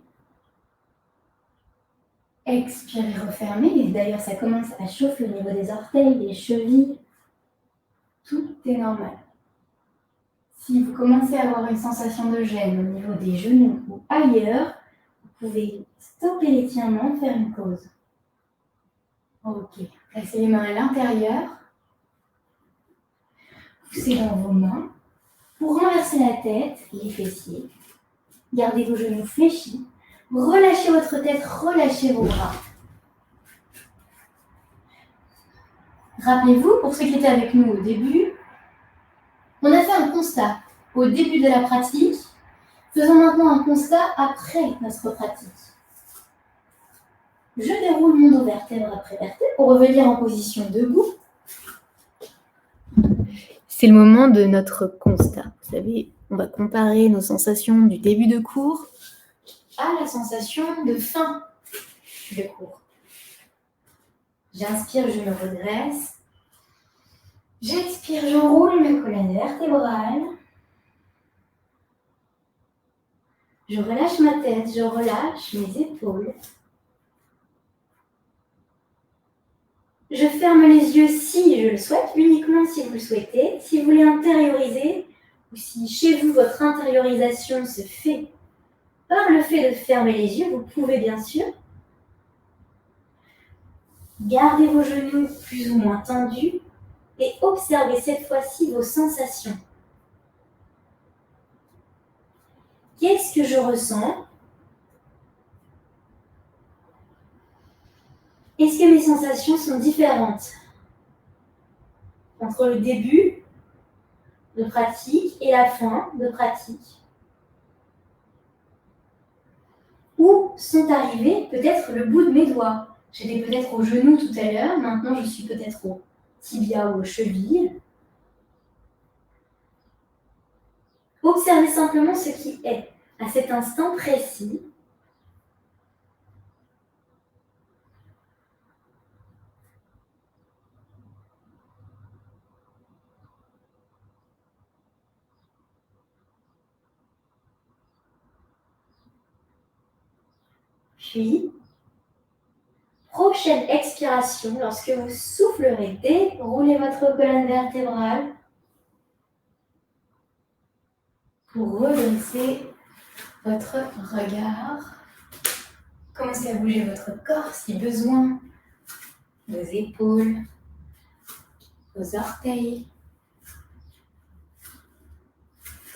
Expirez, refermez. Et d'ailleurs, ça commence à chauffer au niveau des orteils, des chevilles. Tout est normal. Si vous commencez à avoir une sensation de gêne au niveau des genoux ou ailleurs, vous pouvez stopper l'étirement, faire une pause. Ok. Placez les mains à l'intérieur. Poussez dans vos mains. Pour renverser la tête, les fessiers. Gardez vos genoux fléchis. Relâchez votre tête, relâchez vos bras. Rappelez-vous, pour ceux qui étaient avec nous au début, on a fait un constat au début de la pratique. Faisons maintenant un constat après notre pratique. Je déroule mon dos vertèbre après vertèbre pour revenir en position debout. C'est le moment de notre constat. Vous savez, on va comparer nos sensations du début de cours à la sensation de fin de cours. J'inspire, je me redresse. J'expire, j'enroule mes colonnes vertébrales. Je relâche ma tête, je relâche mes épaules. Je ferme les yeux si je le souhaite, uniquement si vous le souhaitez. Si vous voulez intérioriser, ou si chez vous, votre intériorisation se fait par le fait de fermer les yeux, vous pouvez bien sûr. Gardez vos genoux plus ou moins tendus et observez cette fois-ci vos sensations. Qu'est-ce que je ressens? Est-ce que mes sensations sont différentes entre le début de pratique et la fin de pratique? Où sont arrivés peut-être le bout de mes doigts? J'étais peut-être au genou tout à l'heure, maintenant je suis peut-être au tibia ou aux chevilles. Observez simplement ce qui est à cet instant précis. Puis, prochaine expiration, lorsque vous soufflerez, déroulez votre colonne vertébrale pour redresser votre regard. Commencez à bouger votre corps si besoin, vos épaules, vos orteils.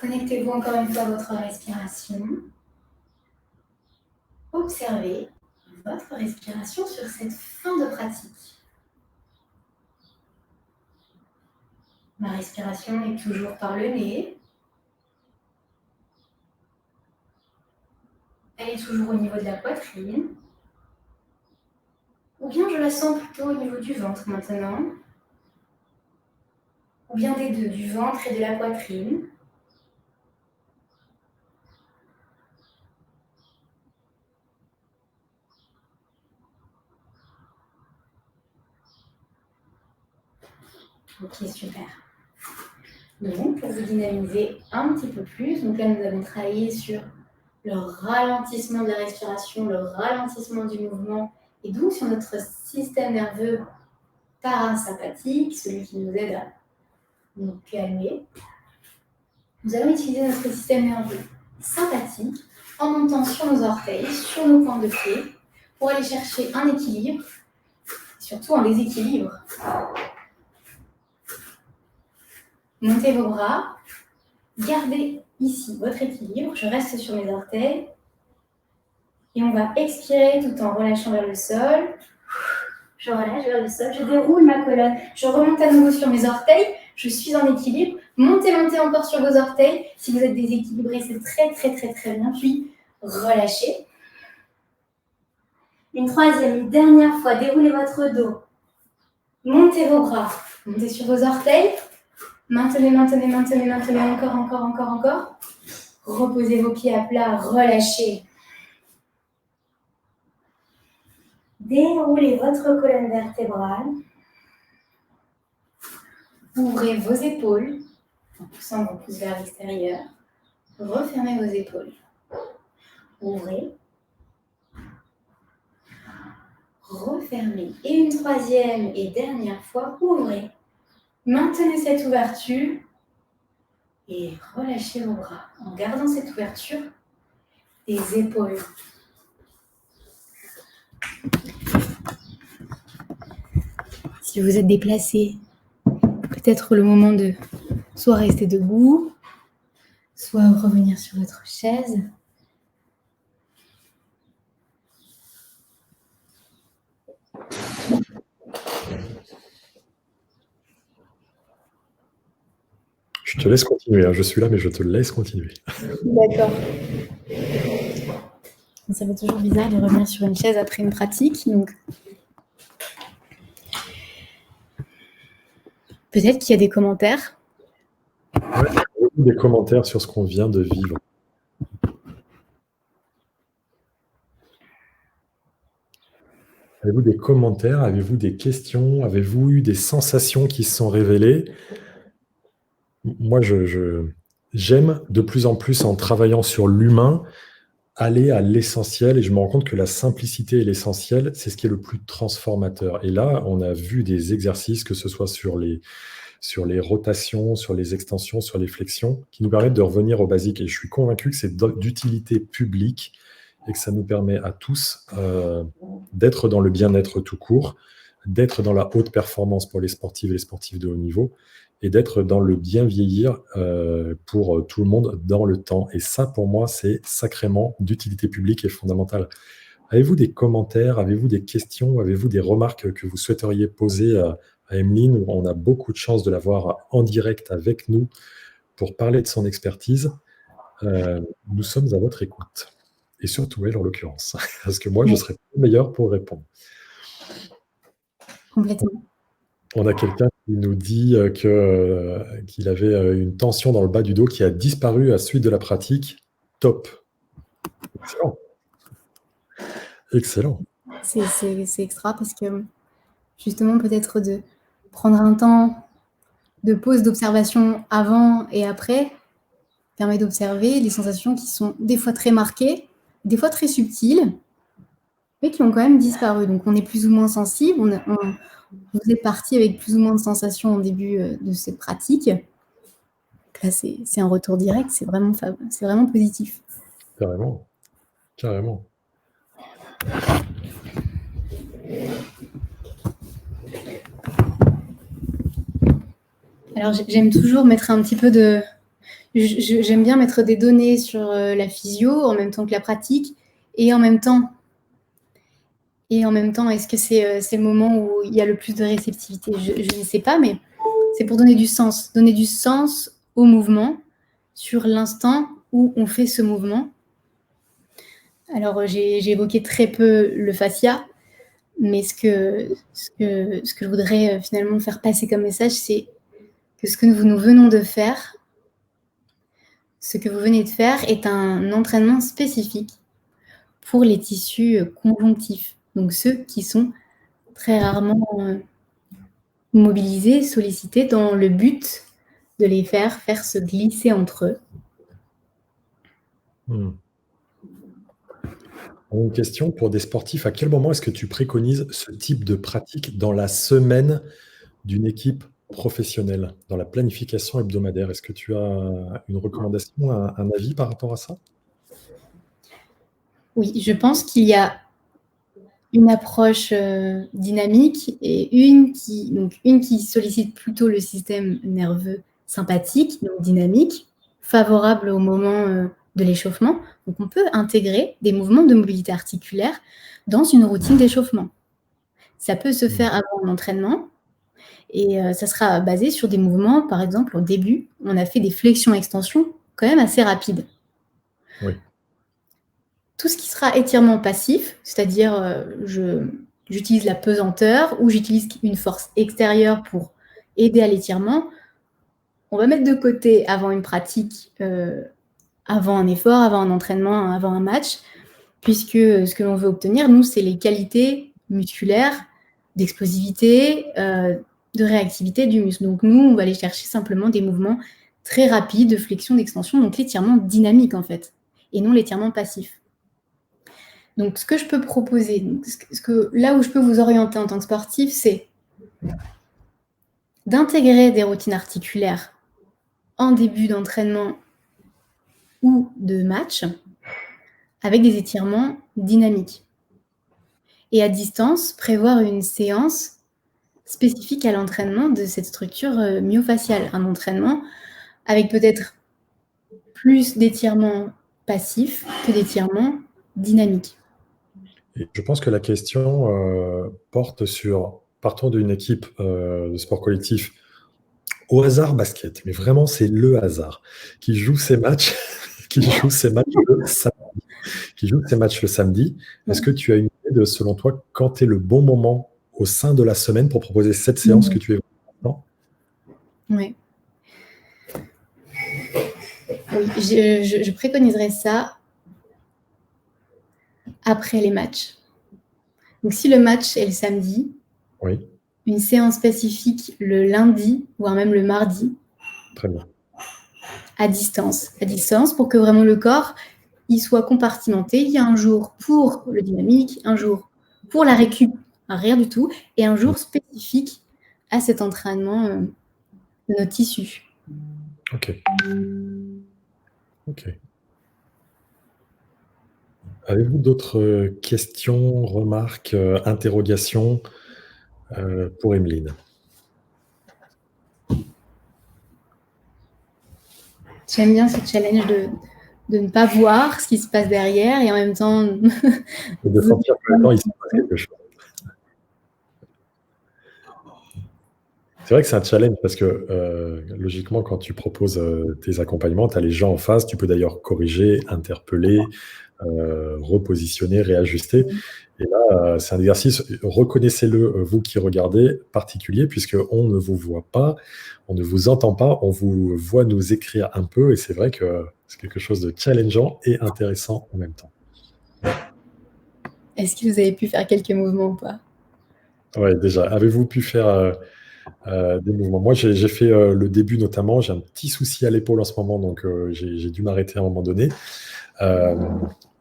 Connectez-vous encore une fois à votre respiration. Observez votre respiration sur cette fin de pratique. Ma respiration est toujours par le nez. Elle est toujours au niveau de la poitrine. Ou bien je la sens plutôt au niveau du ventre maintenant. Ou bien des deux, du ventre et de la poitrine. Ok, super. Donc, pour vous dynamiser un petit peu plus, donc là nous avons travaillé sur le ralentissement de la respiration, le ralentissement du mouvement, et donc sur notre système nerveux parasympathique, celui qui nous aide à nous calmer. Nous allons utiliser notre système nerveux sympathique en montant sur nos orteils, sur nos pointes de pied, pour aller chercher un équilibre, et surtout un déséquilibre. Montez vos bras, gardez ici votre équilibre, je reste sur mes orteils, et on va expirer tout en relâchant vers le sol. Je relâche vers le sol, je déroule ma colonne, je remonte à nouveau sur mes orteils, je suis en équilibre. Montez, montez encore sur vos orteils. Si vous êtes déséquilibré, c'est très, très, très, très bien. Puis, relâchez. Une troisième, une dernière fois, déroulez votre dos. Montez vos bras, montez sur vos orteils. Maintenez, maintenez, maintenez, maintenez, encore, encore, encore, encore. Reposez vos pieds à plat, relâchez. Déroulez votre colonne vertébrale. Ouvrez vos épaules en poussant vos pouces vers l'extérieur. Refermez vos épaules. Ouvrez. Refermez. Et une troisième et dernière fois, ouvrez. Maintenez cette ouverture et relâchez vos bras en gardant cette ouverture des épaules. Si vous êtes déplacé, peut-être le moment de soit rester debout, soit revenir sur votre chaise. Je te laisse continuer, hein. Je suis là, mais je te laisse continuer. D'accord. Ça fait toujours bizarre de revenir sur une chaise après une pratique. Donc, peut-être qu'il y a des commentaires. Ouais, des commentaires sur ce qu'on vient de vivre. Avez-vous des commentaires? Avez-vous des questions? Avez-vous eu des sensations qui se sont révélées? Moi, j'aime de plus en plus, en travaillant sur l'humain, aller à l'essentiel, et je me rends compte que la simplicité et l'essentiel, c'est ce qui est le plus transformateur. Et là, on a vu des exercices, que ce soit sur les rotations, sur les extensions, sur les flexions, qui nous permettent de revenir au basique. Et je suis convaincu que c'est d'utilité publique et que ça nous permet à tous d'être dans le bien-être tout court, d'être dans la haute performance pour les sportives et les sportifs de haut niveau, et d'être dans le bien vieillir pour tout le monde dans le temps. Et ça, pour moi, c'est sacrément d'utilité publique et fondamentale. Avez-vous des commentaires? Avez-vous des questions? Avez-vous des remarques que vous souhaiteriez poser à Emeline? On a beaucoup de chance de l'avoir en direct avec nous pour parler de son expertise. Nous sommes à votre écoute. Et surtout elle, en l'occurrence. Parce que moi, je serais pas meilleur pour répondre. Complètement. On a quelqu'un qui nous dit qu'il avait une tension dans le bas du dos qui a disparu à la suite de la pratique. Top. Excellent. Excellent. C'est extra parce que justement, peut-être de prendre un temps de pause d'observation avant et après permet d'observer les sensations qui sont des fois très marquées, des fois très subtiles, mais qui ont quand même disparu. Donc on est plus ou moins sensible, vous êtes parti avec plus ou moins de sensations au début de cette pratique. Donc là, c'est un retour direct, c'est vraiment positif. Carrément. Carrément. Alors j'aime toujours mettre un petit peu de... J'aime bien mettre des données sur la physio en même temps que la pratique, et en même temps, est-ce que c'est le moment où il y a le plus de réceptivité? Je ne sais pas, mais c'est pour donner du sens au mouvement sur l'instant où on fait ce mouvement. Alors, j'ai évoqué très peu le fascia, mais ce que je voudrais finalement faire passer comme message, c'est que ce que nous venons de faire, ce que vous venez de faire est un entraînement spécifique pour les tissus conjonctifs, donc ceux qui sont très rarement mobilisés, sollicités dans le but de les faire se glisser entre eux. Une question pour des sportifs. À quel moment est-ce que tu préconises ce type de pratique dans la semaine d'une équipe professionnelle, dans la planification hebdomadaire? Est-ce que tu as une recommandation, un avis par rapport à ça? Oui, je pense qu'il y a une approche dynamique et une qui sollicite plutôt le système nerveux sympathique, donc dynamique, favorable au moment de l'échauffement. Donc on peut intégrer des mouvements de mobilité articulaire dans une routine d'échauffement. Ça peut se faire avant l'entraînement et ça sera basé sur des mouvements, par exemple au début, on a fait des flexions-extensions quand même assez rapides. Oui. Tout ce qui sera étirement passif, c'est-à-dire j'utilise la pesanteur ou j'utilise une force extérieure pour aider à l'étirement, on va mettre de côté avant une pratique, avant un effort, avant un entraînement, avant un match, puisque ce que l'on veut obtenir, nous, c'est les qualités musculaires, d'explosivité, de réactivité du muscle. Donc nous, on va aller chercher simplement des mouvements très rapides de flexion, d'extension, donc l'étirement dynamique en fait, et non l'étirement passif. Donc, ce que je peux proposer, là où je peux vous orienter en tant que sportif, c'est d'intégrer des routines articulaires en début d'entraînement ou de match avec des étirements dynamiques. Et à distance, prévoir une séance spécifique à l'entraînement de cette structure myofaciale. Un entraînement avec peut-être plus d'étirements passifs que d'étirements dynamiques. Et je pense que la question porte sur, partons d'une équipe de sport collectif au hasard basket, mais vraiment c'est le hasard, qui joue ses matchs, qui joue ses matchs le samedi. Qui joue ses matchs le samedi. Est-ce que tu as une idée de, selon toi, quand est le bon moment au sein de la semaine pour proposer cette séance que tu évoques maintenant? Ouais. Oui, je préconiserais ça après les matchs. Donc, si le match est le samedi, Oui, une séance spécifique le lundi, voire même le mardi, très bien. à distance, pour que vraiment le corps il soit compartimenté. Il y a un jour pour le dynamique, un jour pour la récup, rien du tout, et un jour spécifique à cet entraînement de notre tissu. Ok. Ok. Avez-vous d'autres questions, remarques, interrogations pour Emeline? J'aime bien ce challenge de ne pas voir ce qui se passe derrière et en même temps Et de sentir que maintenant il se passe quelque chose. C'est vrai que c'est un challenge parce que logiquement, quand tu proposes tes accompagnements, tu as les gens en face, tu peux d'ailleurs corriger, interpeller, repositionner, réajuster. Et là, c'est un exercice, reconnaissez-le, vous qui regardez, particulier, puisqu'on ne vous voit pas, on ne vous entend pas, on vous voit nous écrire un peu, et c'est vrai que c'est quelque chose de challengeant et intéressant en même temps. Est-ce que vous avez pu faire quelques mouvements ou pas? Ouais, déjà, avez-vous pu faire des mouvements? Moi, j'ai fait le début notamment, j'ai un petit souci à l'épaule en ce moment, donc j'ai dû m'arrêter à un moment donné.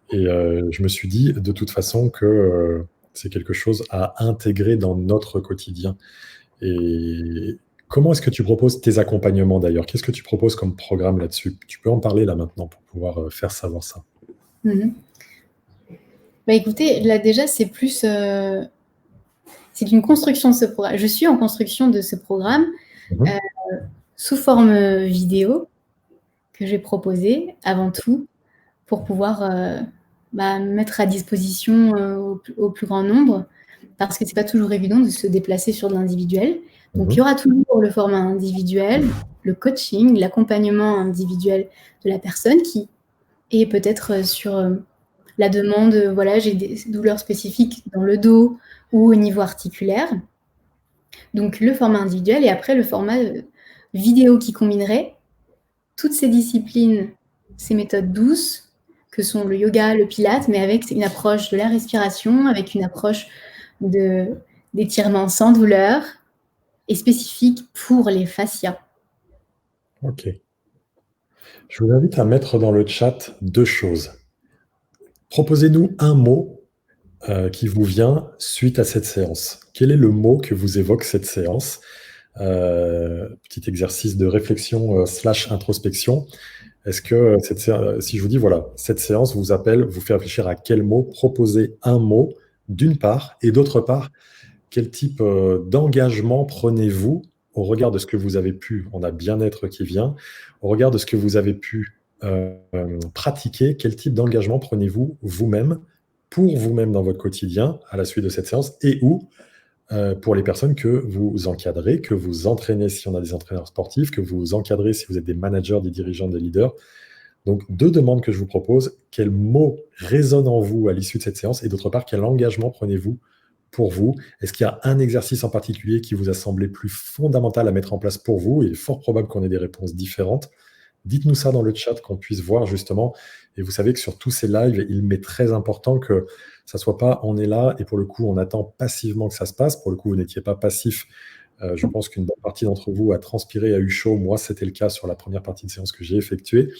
Je me suis dit de toute façon que c'est quelque chose à intégrer dans notre quotidien. Et comment est-ce que tu proposes tes accompagnements d'ailleurs? Qu'est-ce que tu proposes comme programme là-dessus? Tu peux en parler là maintenant pour pouvoir faire savoir ça. Bah écoutez, là déjà c'est plus c'est une construction de ce programme. Je suis en construction de ce programme sous forme vidéo que j'ai proposé avant tout pour pouvoir mettre à disposition au plus grand nombre parce que c'est pas toujours évident de se déplacer sur de l'individuel. Donc il y aura toujours le format individuel, le coaching, l'accompagnement individuel de la personne qui est peut-être sur la demande, voilà, j'ai des douleurs spécifiques dans le dos ou au niveau articulaire. Donc le format individuel et après le format vidéo qui combinerait toutes ces disciplines, ces méthodes douces que sont le yoga, le pilate, mais avec une approche de la respiration, avec une approche d'étirement sans douleur et spécifique pour les fascias. Ok. Je vous invite à mettre dans le chat 2 choses. Proposez-nous un mot qui vous vient suite à cette séance. Quel est le mot que vous évoque cette séance? Petit exercice de réflexion / introspection. Est-ce que si je vous dis, voilà, cette séance vous appelle, vous fait réfléchir à quel mot, proposez un mot d'une part, et d'autre part, quel type d'engagement prenez-vous au regard de ce que vous avez pu, on a bien-être qui vient, au regard de ce que vous avez pu pratiquer, quel type d'engagement prenez-vous vous-même, pour vous-même dans votre quotidien, à la suite de cette séance, et ou pour les personnes que vous encadrez, que vous entraînez si on a des entraîneurs sportifs, que vous encadrez si vous êtes des managers, des dirigeants, des leaders. Donc, 2 demandes que je vous propose. Quels mots résonnent en vous à l'issue de cette séance? Et d'autre part, quel engagement prenez-vous pour vous? Est-ce qu'il y a un exercice en particulier qui vous a semblé plus fondamental à mettre en place pour vous? Il est fort probable qu'on ait des réponses différentes. Dites-nous ça dans le chat, qu'on puisse voir justement. Et vous savez que sur tous ces lives, il m'est très important que ça soit pas on est là et pour le coup, on attend passivement que ça se passe. Pour le coup, vous n'étiez pas passif. Je pense qu'une bonne partie d'entre vous a transpiré, a eu chaud. Moi, c'était le cas sur la première partie de séance que j'ai effectuée.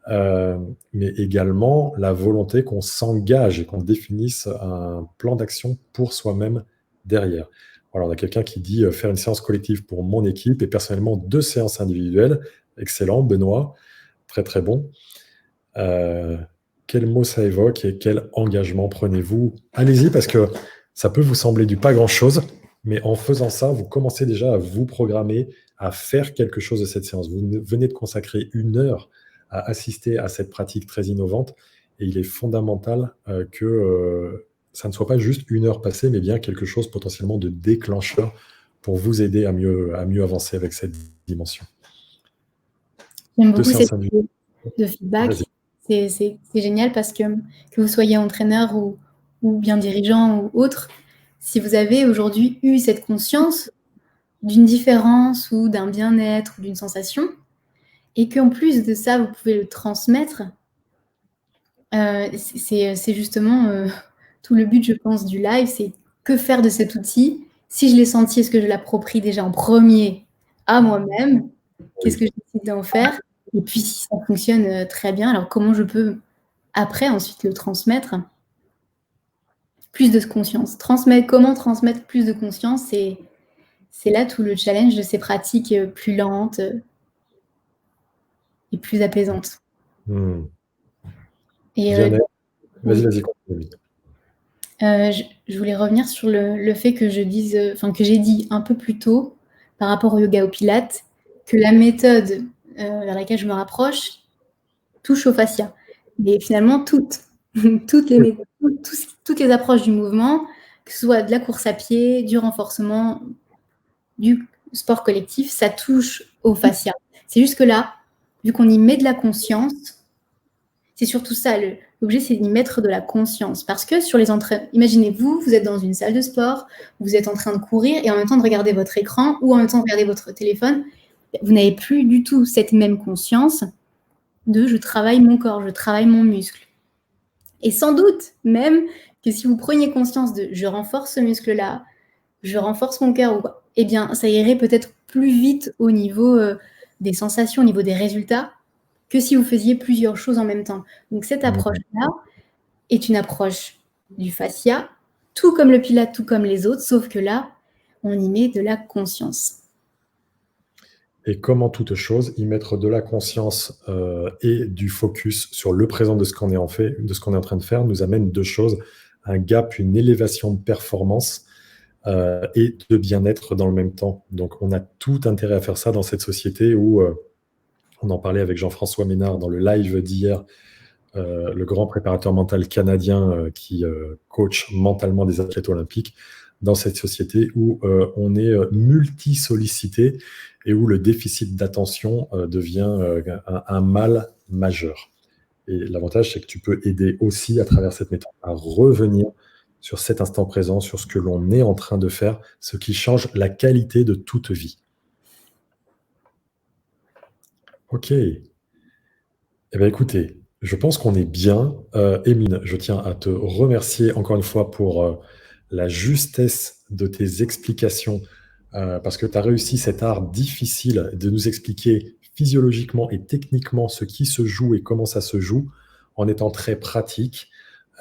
Mais également la volonté qu'on s'engage et qu'on définisse un plan d'action pour soi-même derrière. Voilà, on a quelqu'un qui dit faire une séance collective pour mon équipe et personnellement 2 séances individuelles. Excellent, Benoît, très très bon. Quel mot ça évoque et quel engagement prenez-vous? Allez-y parce que ça peut vous sembler du pas grand-chose, mais en faisant ça, vous commencez déjà à vous programmer, à faire quelque chose de cette séance. Vous venez de consacrer 1 heure à assister à cette pratique très innovante et il est fondamental que ça ne soit pas juste 1 heure passée, mais bien quelque chose potentiellement de déclencheur pour vous aider à mieux avancer avec cette dimension. J'aime Deux beaucoup séances cette individuelles. idée de feedback. Vas-y. C'est génial parce que vous soyez entraîneur ou bien dirigeant ou autre, si vous avez aujourd'hui eu cette conscience d'une différence ou d'un bien-être ou d'une sensation, et qu'en plus de ça, vous pouvez le transmettre, c'est justement tout le but, je pense, du live, c'est que faire de cet outil? Si je l'ai senti, est-ce que je l'approprie déjà en premier à moi-même? Qu'est-ce que je décide d'en faire? Et puis si ça fonctionne très bien, alors comment je peux après ensuite le transmettre? Plus de conscience. Comment transmettre plus de conscience? C'est là tout le challenge de ces pratiques plus lentes et plus apaisantes. Et Vianney, oui. vas-y, continue. Je voulais revenir sur le fait que j'ai dit un peu plus tôt par rapport au yoga au pilates, que la méthode vers laquelle je me rapproche touche au fascia. Mais finalement, toutes les approches du mouvement, que ce soit de la course à pied, du renforcement, du sport collectif, ça touche au fascia. C'est juste que là, vu qu'on y met de la conscience, c'est surtout ça, l'objet, c'est d'y mettre de la conscience. Parce que sur les entraînements, imaginez-vous, vous êtes dans une salle de sport, vous êtes en train de courir et en même temps de regarder votre écran ou en même temps de regarder votre téléphone, vous n'avez plus du tout cette même conscience de je travaille mon corps, je travaille mon muscle. Et sans doute même que si vous preniez conscience de je renforce ce muscle-là, je renforce mon cœur, eh bien, ça irait peut-être plus vite au niveau des sensations, au niveau des résultats, que si vous faisiez plusieurs choses en même temps. Donc cette approche-là est une approche du fascia, tout comme le pilate, tout comme les autres, sauf que là, on y met de la conscience. Et comme en toute chose, y mettre de la conscience et du focus sur le présent de ce qu'on est en train de faire, nous amène deux choses, un gap, une élévation de performance et de bien-être dans le même temps. Donc on a tout intérêt à faire ça dans cette société où, on en parlait avec Jean-François Ménard dans le live d'hier, le grand préparateur mental canadien qui coach mentalement des athlètes olympiques, dans cette société où on est multi-sollicité et où le déficit d'attention devient un mal majeur. Et l'avantage, c'est que tu peux aider aussi à travers cette méthode à revenir sur cet instant présent, sur ce que l'on est en train de faire, ce qui change la qualité de toute vie. Ok. Eh bien, écoutez, je pense qu'on est bien. Émile, je tiens à te remercier encore une fois pour la justesse de tes explications, parce que tu as réussi cet art difficile de nous expliquer physiologiquement et techniquement ce qui se joue et comment ça se joue, en étant très pratique.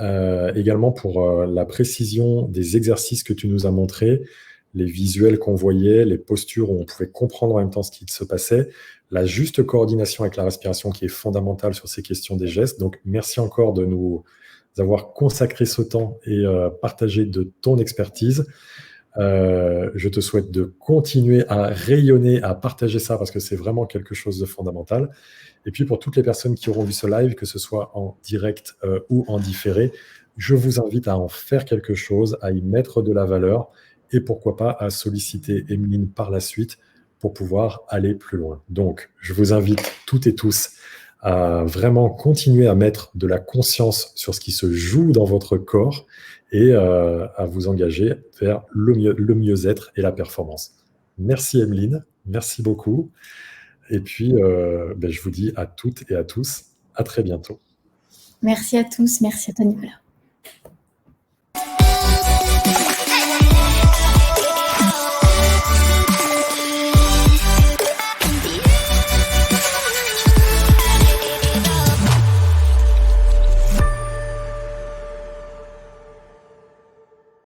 Également pour la précision des exercices que tu nous as montrés, les visuels qu'on voyait, les postures où on pouvait comprendre en même temps ce qui se passait, la juste coordination avec la respiration qui est fondamentale sur ces questions des gestes. Donc, merci encore de nous avoir consacré ce temps et partagé de ton expertise. Je te souhaite de continuer à rayonner, à partager ça parce que c'est vraiment quelque chose de fondamental. Et puis pour toutes les personnes qui auront vu ce live, que ce soit en direct ou en différé, je vous invite à en faire quelque chose, à y mettre de la valeur et pourquoi pas à solliciter Emeline par la suite pour pouvoir aller plus loin. Donc, je vous invite toutes et tous à vraiment continuer à mettre de la conscience sur ce qui se joue dans votre corps et à vous engager vers le mieux-être et la performance. Merci Emeline, merci beaucoup. Et puis, je vous dis à toutes et à tous, à très bientôt. Merci à tous, merci à toi Nicolas.